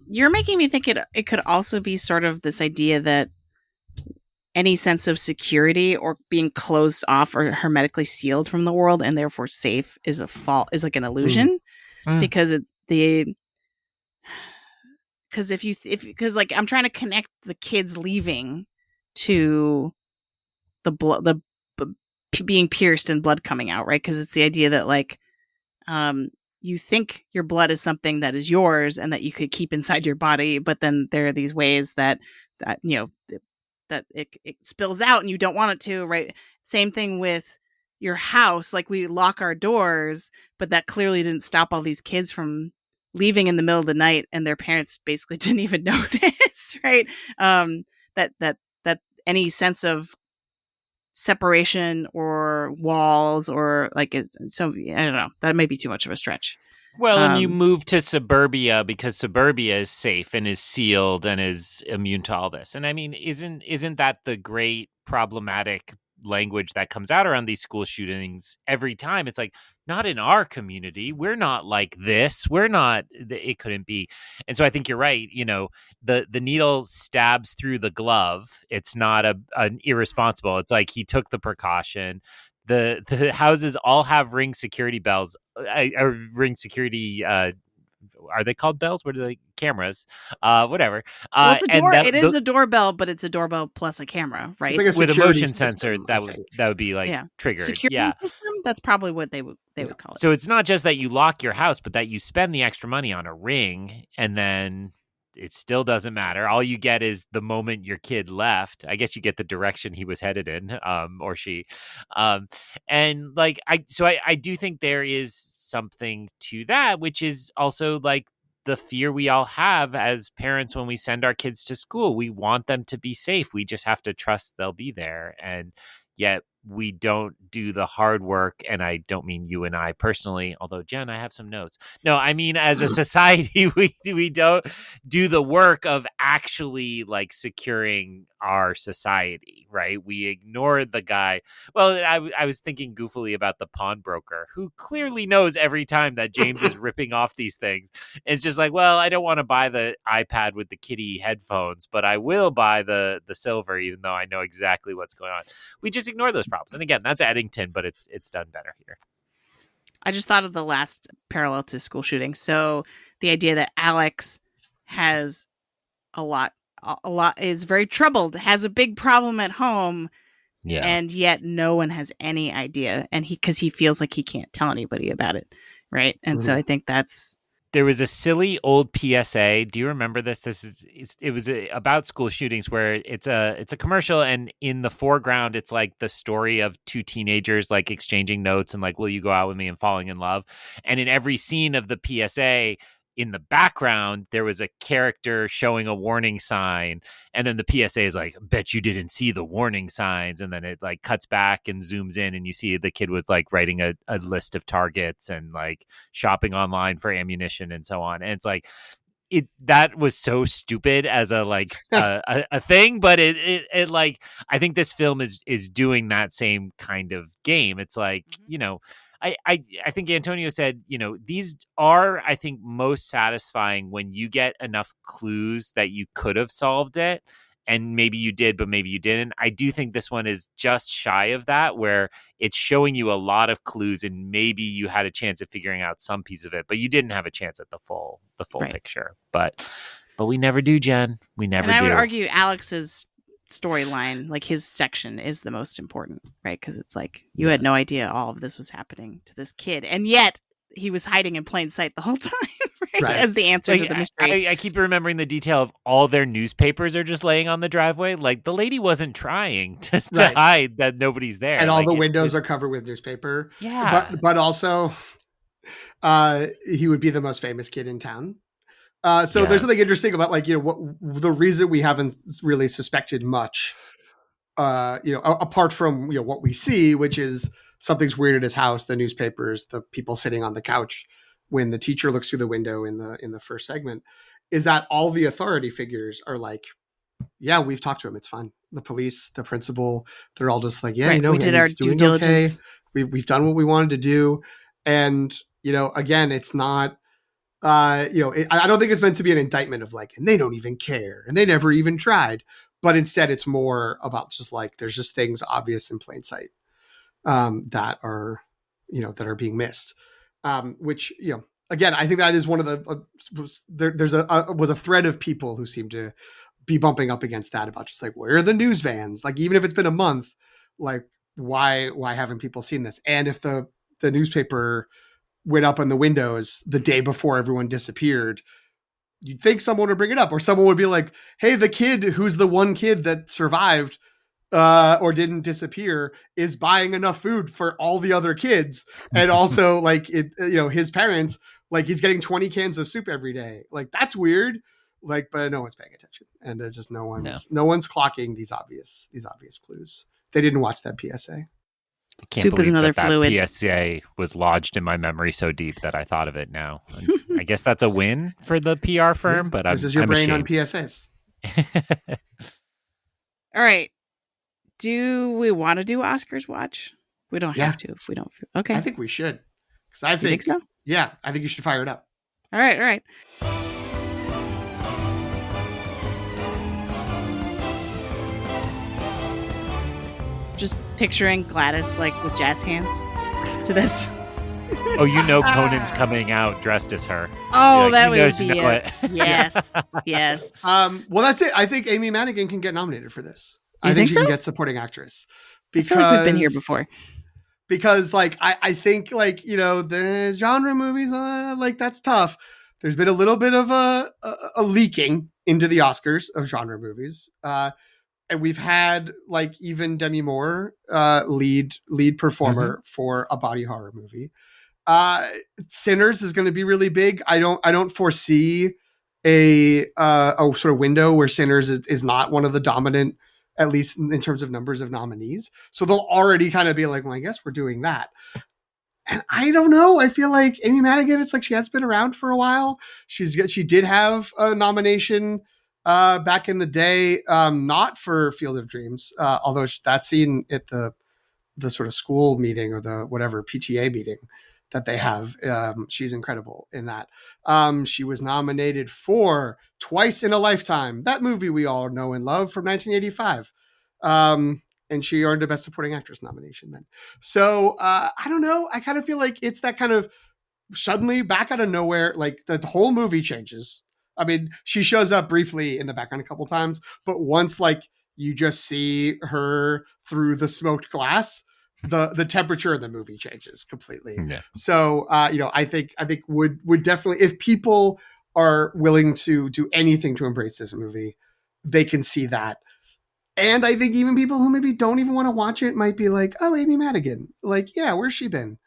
You're making me think it could also be sort of this idea that any sense of security or being closed off or hermetically sealed from the world and therefore safe is like an illusion. Because because like I'm trying to connect the kids leaving to the blood, being pierced and blood coming out, right? Because it's the idea that like you think your blood is something that is yours and that you could keep inside your body, but then there are these ways that that it spills out and you don't want it to, right? Same thing with your house. Like, we lock our doors, but that clearly didn't stop all these kids from leaving in the middle of the night, and their parents basically didn't even notice, right? That any sense of separation or walls or like, so I don't know, that may be too much of a stretch.
Well, and you move to suburbia because suburbia is safe and is sealed and is immune to all this. And I mean, isn't that the great problematic language that comes out around these school shootings every time? It's like, not in our community. We're not like this. We're not. It couldn't be. And so I think you're right. You know, the needle stabs through the glove. It's not an irresponsible. It's like he took the precaution. The houses all have Ring security bells. Ring security. Are they called bells? What are they? Cameras. Whatever.
Well, it's a door. It is a doorbell, but it's a doorbell plus a camera, right?
It's like a
with a motion
system,
sensor. That would be like triggered.
Security system. That's probably what they would call it.
So it's not just that you lock your house, but that you spend the extra money on a ring, and then it still doesn't matter. All you get is the moment your kid left. I guess you get the direction he was headed in, or she. And like I do think there is something to that, which is also like the fear we all have as parents when we send our kids to school. We want them to be safe. We just have to trust they'll be there. And yet we don't do the hard work. And I don't mean you and I personally, although Jen, I have some notes. No, I mean, as a society, we don't do the work of actually like securing our society, right? We ignore the guy. Well, I was thinking goofily about the pawnbroker who clearly knows every time that James is ripping off these things. It's just like, well, I don't want to buy the iPad with the kitty headphones, but I will buy the silver, even though I know exactly what's going on. We just ignore those problems. And again, that's Eddington, but it's done better here.
I just thought of the last parallel to school shooting. So the idea that Alex has a lot is very troubled, has a big problem at home, and yet no one has any idea, and because he feels like he can't tell anybody about it, right? And so I think
there was a silly old PSA. Do you remember this? It was about school shootings where it's a commercial, and in the foreground it's like the story of two teenagers like exchanging notes and like, will you go out with me, and falling in love. And in every scene of the PSA, in the background, there was a character showing a warning sign. And then the PSA is like, bet you didn't see the warning signs. And then it like cuts back and zooms in, and you see the kid was like writing a list of targets and like shopping online for ammunition and so on. And it's like, that was so stupid as a like a thing, but it like, I think this film is doing that same kind of game. It's like, you know, I think Antonio said, you know, these are, I think, most satisfying when you get enough clues that you could have solved it, and maybe you did, but maybe you didn't. I do think this one is just shy of that, where it's showing you a lot of clues and maybe you had a chance at figuring out some piece of it, but you didn't have a chance at the full right. picture. But we never do, Jen. We never do.
And I would argue Alex's storyline, like his section, is the most important, right? Because it's like you had no idea all of this was happening to this kid, and yet he was hiding in plain sight the whole time, right? As the answer to the mystery.
I keep remembering the detail of all their newspapers are just laying on the driveway. Like the lady wasn't trying to hide that nobody's there,
and all the windows are covered with newspaper.
Yeah,
but also, he would be the most famous kid in town. So there's something interesting about, like, you know, what the reason we haven't really suspected much, you know, apart from, you know, what we see, which is something's weird at his house, the newspapers, the people sitting on the couch when the teacher looks through the window in the first segment, is that all the authority figures are like, yeah, we've talked to him. It's fine. The police, the principal, they're all just like, yeah, you know,
we did our due diligence.
Okay. We've done what we wanted to do. And, you know, again, it's not, you know, I don't think it's meant to be an indictment of like, and they don't even care and they never even tried, but instead it's more about just like, there's just things obvious in plain sight, that are, you know, that are being missed, which, you know, again, I think that is one of the, was a thread of people who seem to be bumping up against that, about just like, where are the news vans? Like, even if it's been a month, like, why haven't people seen this? And if the newspaper went up on the windows the day before everyone disappeared, you'd think someone would bring it up, or someone would be like, hey, the kid who's the one kid that survived or didn't disappear is buying enough food for all the other kids. And also like it, his parents, like he's getting 20 cans of soup every day. Like that's weird. Like, but no one's paying attention. And it's just no one's clocking these obvious clues. They didn't watch that PSA.
Can't
Soup is
believe
another
that
fluid.
PSA was lodged in my memory so deep that I thought of it now. I guess that's a win for the PR firm, but
this is your
I'm
brain
ashamed.
on PSAs.
All right. Do we want to do Oscars watch? We don't have to if we don't. Okay.
I think we should. Because I
You think so?
Yeah, I think you should fire it up.
All right. Just picturing Gladys like with jazz hands to this.
Oh, Conan's coming out dressed as her.
Oh, that
you
would be
know
it. Yes. Yes.
Well, that's it. I think Amy Madigan can get nominated for this.
You
I think
think
she
so?
can get supporting actress. Because
I feel like we've been here before.
Because like I think like the genre movies like that's tough. There's been a little bit of a leaking into the Oscars of genre movies. And we've had like even Demi Moore lead performer for a body horror movie. Sinners is going to be really big. I don't foresee a sort of window where Sinners is not one of the dominant, at least in terms of numbers of nominees. So they'll already kind of be like, well, I guess we're doing that. And I don't know. I feel like Amy Madigan, it's like she has been around for a while. She did have a nomination back in the day, not for Field of Dreams, although that scene at the sort of school meeting or the whatever PTA meeting that they have, she's incredible in that. She was nominated for Twice in a Lifetime, that movie we all know and love from 1985. And she earned a Best Supporting Actress nomination then. So I don't know. I kind of feel like it's that kind of suddenly back out of nowhere, like the whole movie changes. I mean, she shows up briefly in the background a couple times, but once like you just see her through the smoked glass, the temperature of the movie changes completely. Yeah. So, I think would definitely, if people are willing to do anything to embrace this movie, they can see that. And I think even people who maybe don't even want to watch it might be like, oh, Amy Madigan, like, yeah, where's she been?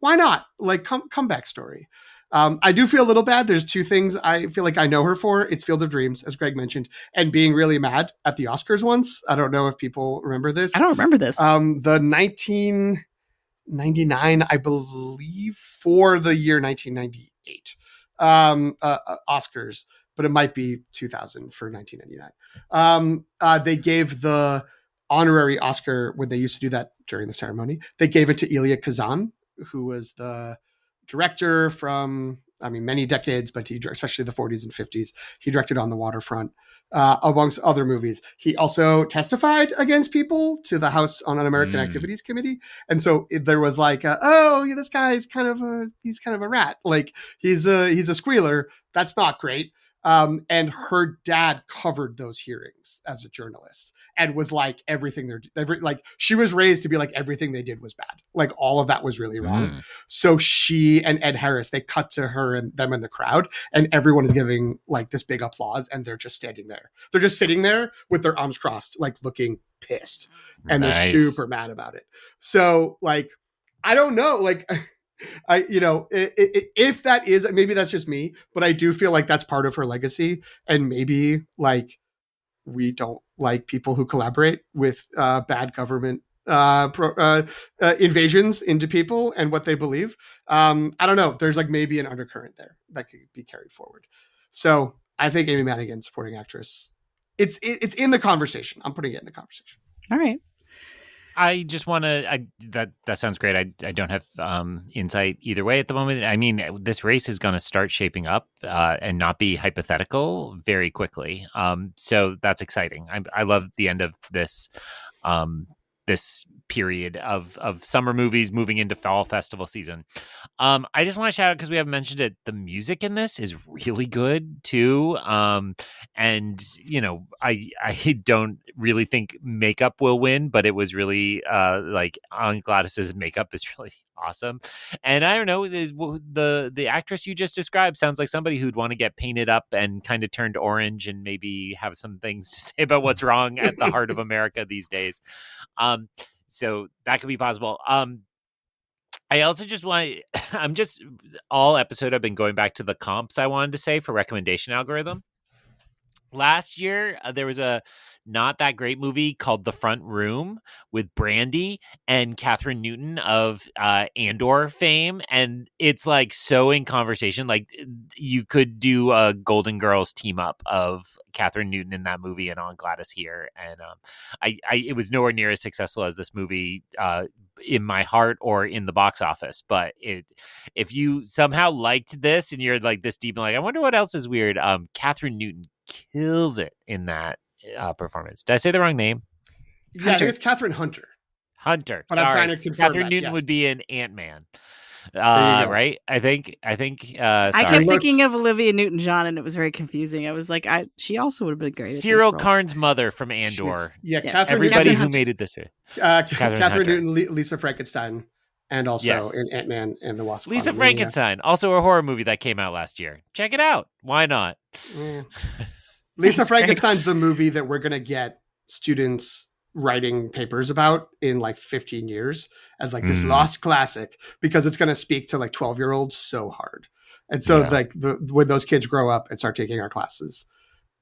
Why not? Like, comeback story. I do feel a little bad. There's two things I feel like I know her for. It's Field of Dreams, as Greg mentioned, and being really mad at the Oscars once. I don't know if people remember this.
I don't remember this.
The 1999, I believe, for the year 1998 Oscars, but it might be 2000 for 1999. They gave the honorary Oscar when they used to do that during the ceremony. They gave it to Elia Kazan, who was the director from, many decades, but he, especially the 40s and 50s, he directed On the Waterfront, amongst other movies. He also testified against people to the House on Un-American Activities Committee. And so there was like, this guy's kind of a rat. Like he's a squealer. That's not great. And her dad covered those hearings as a journalist and was like, she was raised to be like, everything they did was bad. Like all of that was really wrong. So she and Ed Harris, they cut to her and them in the crowd, and everyone is giving like this big applause, and they're just standing there. They're just sitting there with their arms crossed, like looking pissed. And they're super mad about it. So like, I don't know, like, if that is, maybe that's just me, but I do feel like that's part of her legacy. And maybe like we don't like people who collaborate with bad government invasions into people and what they believe. I don't know. There's like maybe an undercurrent there that could be carried forward. So I think Amy Madigan, supporting actress, it's in the conversation. I'm putting it in the conversation.
All right.
I just want to, that sounds great. I don't have insight either way at the moment. I mean, this race is going to start shaping up and not be hypothetical very quickly. So that's exciting. I love the end of this period of summer movies moving into fall festival season. I just want to shout out, because we haven't mentioned it, the music in this is really good too. And I don't really think makeup will win, but it was really like on Gladys's makeup is really awesome. And I don't know, the actress you just described sounds like somebody who'd want to get painted up and kind of turned orange and maybe have some things to say about what's wrong at the heart of America these days. So that could be possible. I also just want I'm just all episode I've been going back to the comps I wanted to say for recommendation algorithm. Last year, there was a not that great movie called The Front Room with Brandy and Catherine Newton of Andor fame. And it's like so in conversation. Like you could do a Golden Girls team up of Catherine Newton in that movie and on Gladys here. And it was nowhere near as successful as this movie in my heart or in the box office. But if you somehow liked this and you're like this deep and like, I wonder what else is weird. Catherine Newton kills it in that performance. Did I say the wrong name?
Yeah, I think it's Catherine Hunter.
But
sorry. I'm trying to confirm
Catherine
that,
Newton
yes.
would be an Ant-Man. Right? I think.
I
Sorry.
kept thinking of Olivia Newton-John, and it was very confusing. I was like, she also would have been great.
Cyril Karn's mother from Andor.
Yes.
Catherine
Everybody
Newton.
who made it this way.
Catherine Newton, Lisa Frankenstein, and also in Ant-Man and the Wasp.
Lisa Frankenstein, also a horror movie that came out last year. Check it out. Why not?
Lisa Frankenstein's the movie that we're going to get students writing papers about in like 15 years as like this lost classic, because it's going to speak to like 12-year-olds so hard. And so like when those kids grow up and start taking our classes,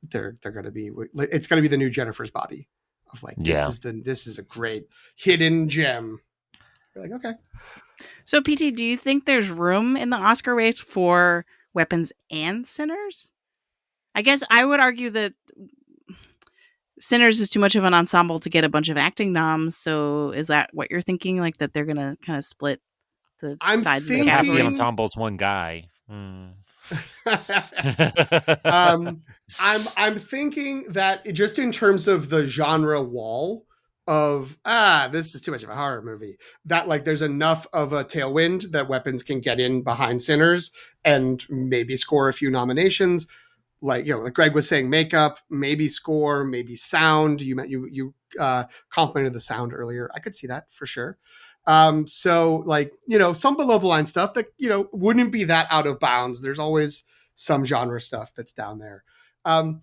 they're going to be, it's going to be the new Jennifer's Body of like, this is a great hidden gem. You're like, okay.
So PT, do you think there's room in the Oscar race for Weapons and Sinners? I guess I would argue that Sinners is too much of an ensemble to get a bunch of acting noms. So is that what you're thinking? Like that they're going to kind of split the sides of the
half
category?
the ensemble's one guy.
I'm thinking that just in terms of the genre wall of this is too much of a horror movie, that like there's enough of a tailwind that Weapons can get in behind Sinners and maybe score a few nominations. Like, like Greg was saying, makeup, maybe score, maybe sound. You complimented the sound earlier. I could see that for sure. So like, some below the line stuff that, wouldn't be that out of bounds. There's always some genre stuff that's down there. Like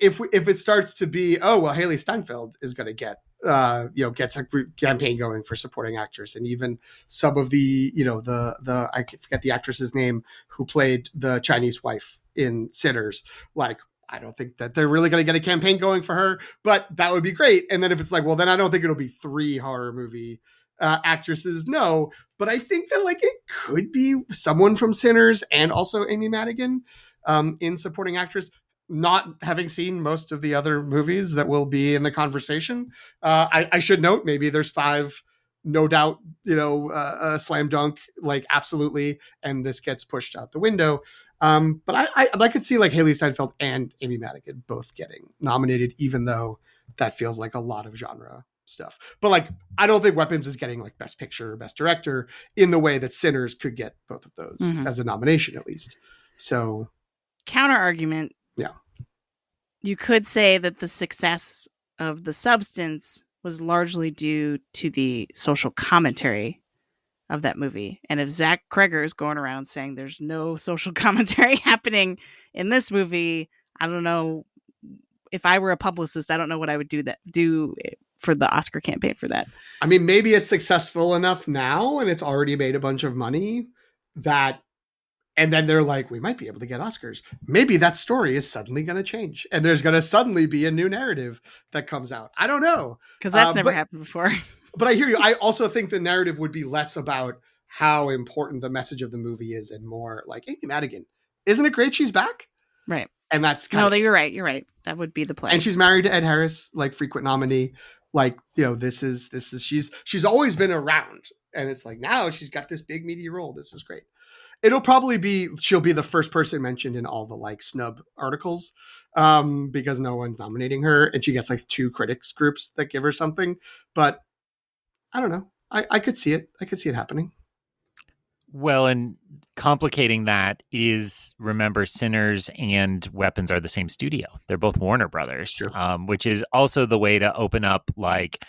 if it starts to be, Haley Steinfeld is going to get, gets a campaign going for supporting actress, and even some of the, the I forget the actress's name who played the Chinese wife in Sinners. Like, I don't think that they're really going to get a campaign going for her, but that would be great. And then if it's like, well, then I don't think it'll be 3 horror movie actresses. No, but I think that like it could be someone from Sinners and also Amy Madigan in supporting actress. Not having seen most of the other movies that will be in the conversation, I should note maybe there's 5, no doubt, a slam dunk, like absolutely, and this gets pushed out the window. But I could see like Haley Steinfeld and Amy Madigan both getting nominated, even though that feels like a lot of genre stuff. But like, I don't think Weapons is getting like Best Picture or Best Director in the way that Sinners could get both of those as a nomination, at least. So,
counter argument.
Yeah.
You could say that the success of The Substance was largely due to the social commentary of that movie. And if Zach Kreger is going around saying there's no social commentary happening in this movie, I don't know. If I were a publicist, I don't know what I would do for the Oscar campaign for that.
I mean, maybe it's successful enough now and it's already made a bunch of money that, and then they're like, we might be able to get Oscars. Maybe that story is suddenly going to change and there's going to suddenly be a new narrative that comes out. I don't know.
Because that's never happened before.
But I hear you. I also think the narrative would be less about how important the message of the movie is and more like, Amy Madigan, isn't it great she's back?
Right.
And that's
you're right. You're right. That would be the play.
And she's married to Ed Harris, like frequent nominee. Like, this is she's always been around. And it's like, now she's got this big meaty role. This is great. It'll probably she'll be the first person mentioned in all the like snub articles because no one's nominating her. And she gets like 2 critics groups that give her something. But I don't know. I could see it. I could see it happening.
Well, and complicating that is, remember, Sinners and Weapons are the same studio. They're both Warner Brothers,
True.
Which is also the way to open up, like,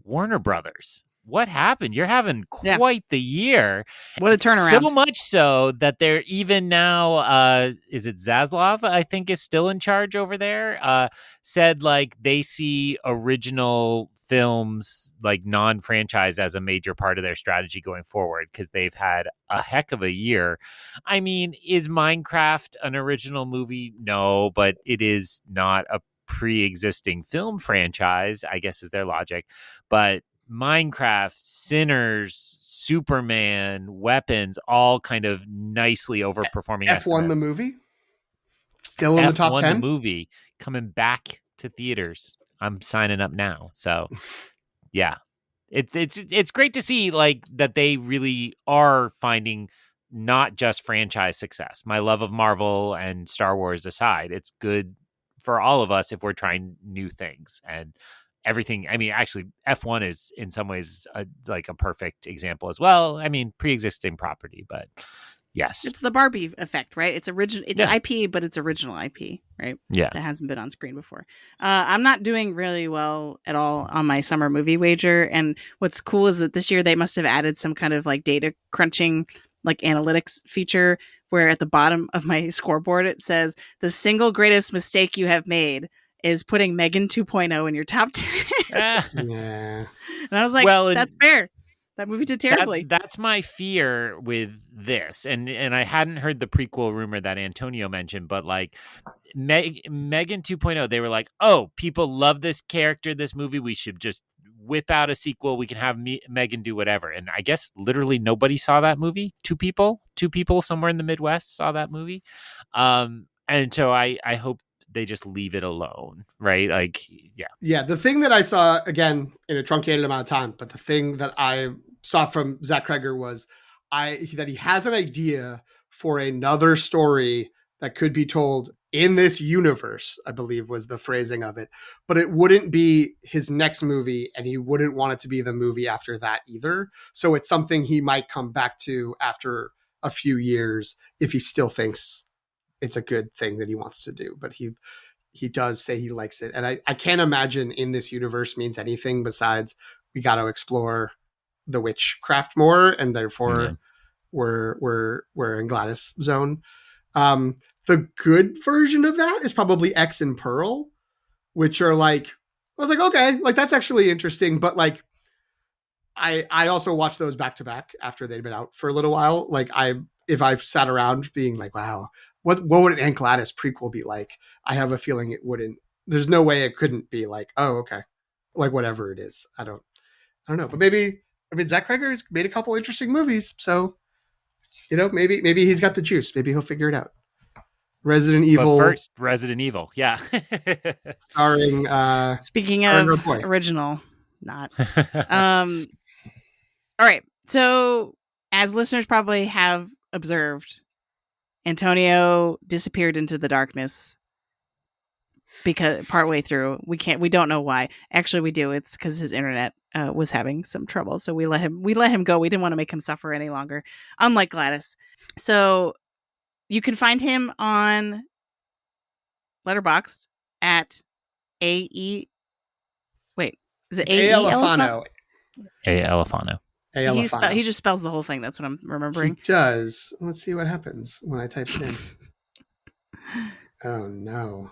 Warner Brothers. What happened? You're having quite the year.
What a turnaround.
So much so that they're even now, is it Zaslav, I think, is still in charge over there, said, like, they see original films, like non-franchise, as a major part of their strategy going forward, because they've had a heck of a year. I mean, is Minecraft an original movie? No, but it is not a pre-existing film franchise, I guess, is their logic. But Minecraft, Sinners, Superman, Weapons, all kind of nicely overperforming
F1
estimates.
the movie? Still in the top 10?
F1 the movie coming back to theaters. I'm signing up now. So, yeah, it's great to see, like, that they really are finding not just franchise success. My love of Marvel and Star Wars aside, it's good for all of us if we're trying new things and everything. I mean, actually, F1 is in some ways like a perfect example as well. I mean, pre-existing property, but yes,
it's the Barbie effect, right? It's original. It's
Yeah.
IP, but it's original IP, right?
Yeah.
That hasn't been on screen before. I'm not doing really well at all on my summer movie wager. And what's cool is that this year they must have added some kind of like data crunching, like analytics feature, where at the bottom of my scoreboard it says the single greatest mistake you have made is putting Megan 2.0 in your top 10.
Yeah.
And I was like,
Well, and
that's fair. That movie did terribly.
That's my fear with this, and I hadn't heard the prequel rumor that Antonio mentioned, but like Megan 2.0, they were like, oh, people love this character, this movie, we should just whip out a sequel. We can have Megan do whatever. And I guess literally nobody saw that movie. Two people somewhere in the Midwest saw that movie. And so I hope they just leave it alone, right? Like, yeah.
Yeah, the thing that I saw, again, in a truncated amount of time, but the thing that I saw from Zach Kreger was that he has an idea for another story that could be told in this universe, I believe was the phrasing of it. But it wouldn't be his next movie, and he wouldn't want it to be the movie after that either. So it's something he might come back to after a few years if he still thinks it's a good thing that he wants to do. But he does say he likes it. And I can't imagine in this universe means anything besides we got to explore the witchcraft more, and therefore we're in Gladys zone. The good version of that is probably X and Pearl, which are like, I was like, okay, like that's actually interesting. But like, I also watched those back to back after they'd been out for a little while. Like if I sat around being like, wow, what would an Aunt Gladys prequel be like? I have a feeling it wouldn't. There's no way it couldn't be like, oh, okay, like whatever it is. I don't know, but maybe. I mean, Zach Kreger's made a couple interesting movies, so maybe he's got the juice. Maybe he'll figure it out. Resident Evil.
But first, Resident Evil, yeah.
Starring.
Speaking of original, not. All right. So, as listeners probably have observed, Antonio disappeared into the darkness because partway through we don't know why. Actually, we do. It's because his internet was having some trouble, so we let him go. We didn't want to make him suffer any longer, unlike Gladys. So you can find him on Letterboxd at A
Elefano.
He just spells the whole thing. That's what I'm remembering.
He does. Let's see what happens when I type it in. Oh no.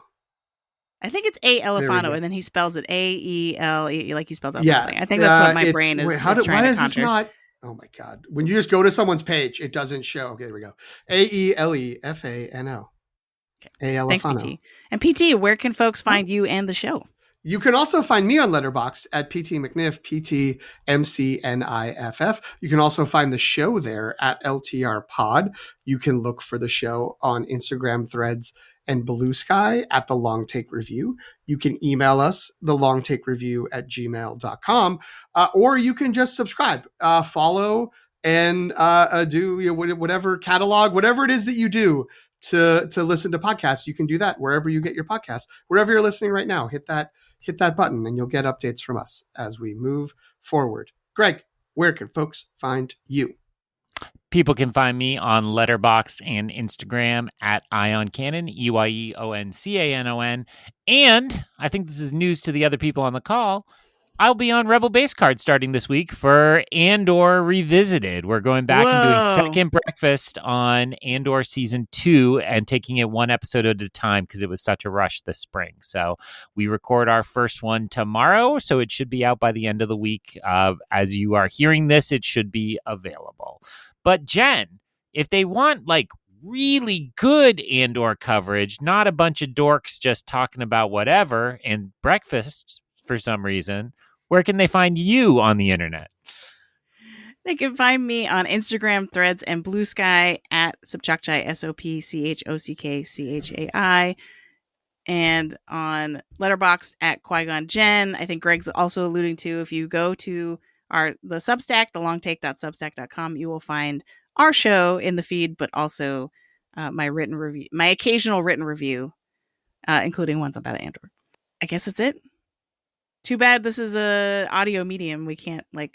I think it's A Elefano, and then he spells it AELE, like he spells out
yeah,
something. I think that's what my brain is trying to conjure.
This not? Oh my god! When you just go to someone's page, it doesn't show. Okay, there we go. AELEFANO. A Elefano.
Thanks, PT. And PT, where can folks find you and the show?
You can also find me on Letterboxd at PT McNiff, PTMCNIFF. You can also find the show there at LTR Pod. You can look for the show on Instagram, Threads, and Blue Sky at The Long Take Review. You can email us, thelongtakereview@gmail.com, or you can just subscribe, follow, and do whatever catalog, whatever it is that you do to listen to podcasts. You can do that wherever you get your podcasts. Wherever you're listening right now, hit that button and you'll get updates from us as we move forward. Greg, where can folks find you?
People can find me on Letterboxd and Instagram at IonCanon, EYEONCANON. And I think this is news to the other people on the call. I'll be on Rebel Base Card starting this week for Andor Revisited. We're going back and doing second breakfast on Andor Season 2 and taking it one episode at a time because it was such a rush this spring. So we record our first one tomorrow, so it should be out by the end of the week. As you are hearing this, it should be available. But Jen, if they want like really good Andor coverage, not a bunch of dorks just talking about whatever and breakfast for some reason, where can they find you on the internet?
They can find me on Instagram, Threads, and Blue Sky at Sopchakchai, SOPCHOCKCHAI, and on Letterboxd at Qui-Gon Jen. I think Greg's also alluding to, if you go to the Substack, thelongtake.substack.com, you will find our show in the feed, but also my occasional written review, including ones about Andor. I guess that's it. Too bad this is a audio medium. We can't
run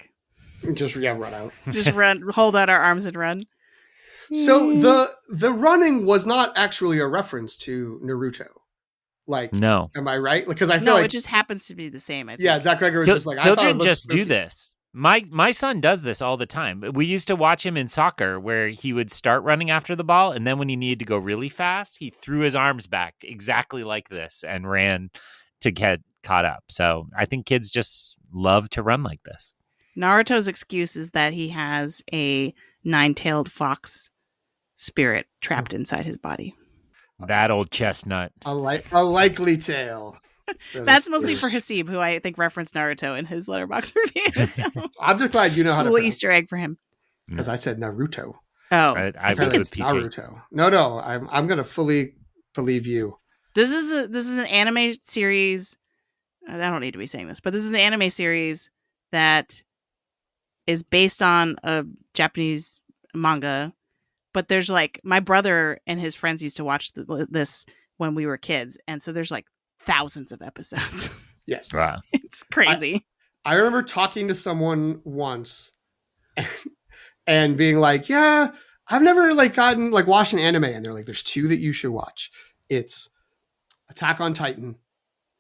out.
Just hold out our arms and run.
So the running was not actually a reference to Naruto.
No.
Am I right? Because I feel
it just happens to be the same. I think.
Yeah, Zach Greger was just like, I thought
children just do this. My son does this all the time. We used to watch him in soccer where he would start running after the ball, and then when he needed to go really fast, he threw his arms back exactly like this and ran to get caught up. So I think kids just love to run like this.
Naruto's excuse is that he has a 9-tailed fox spirit trapped inside his body.
That old chestnut.
A likely tale.
That's mostly for Hasib, who I think referenced Naruto in his Letterboxd review. So
I'm just glad you know how to.
A little Easter egg for him.
Because I said Naruto.
Oh,
I think it's
Naruto. No, I'm gonna fully believe you.
This is an anime series. I don't need to be saying this, but this is an anime series that is based on a Japanese manga. But there's my brother and his friends used to watch this when we were kids, and so there's thousands of episodes.
Yes,
wow,
it's crazy.
I remember talking to someone once and being like, "Yeah, I've never gotten watched an anime," and they're like, "There's two that you should watch. It's Attack on Titan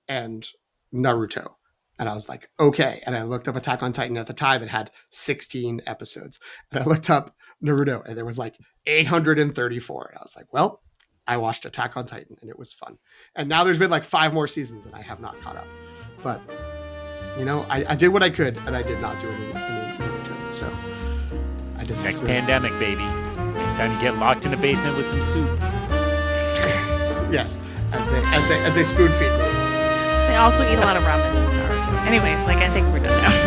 and Naruto." And I was like, okay. And I looked up Attack on Titan at the time. It had 16 episodes. And I looked up Naruto and there was 834. And I was like, well, I watched Attack on Titan and it was fun. And now there's been 5 more seasons and I have not caught up. But, I did what I could and I did not do any Naruto. So I just
next pandemic, baby. Next time you get locked in a basement with some soup.
Yes, as they spoon feed me.
They also eat a lot of ramen in Naruto. Anyway, I think we're done now.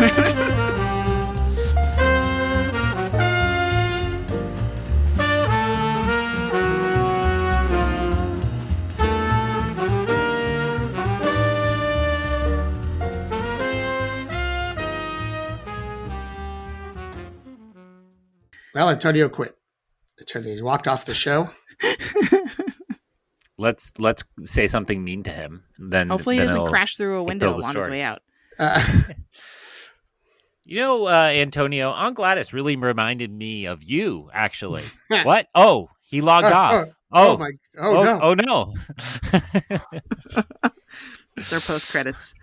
Well, Antonio quit. He's walked off the show.
Let's say something mean to him. Then
hopefully he doesn't crash through a window on his way out.
Antonio, Aunt Gladys really reminded me of you, actually. What? Oh, he logged off.
No.
Oh no.
It's our post credits.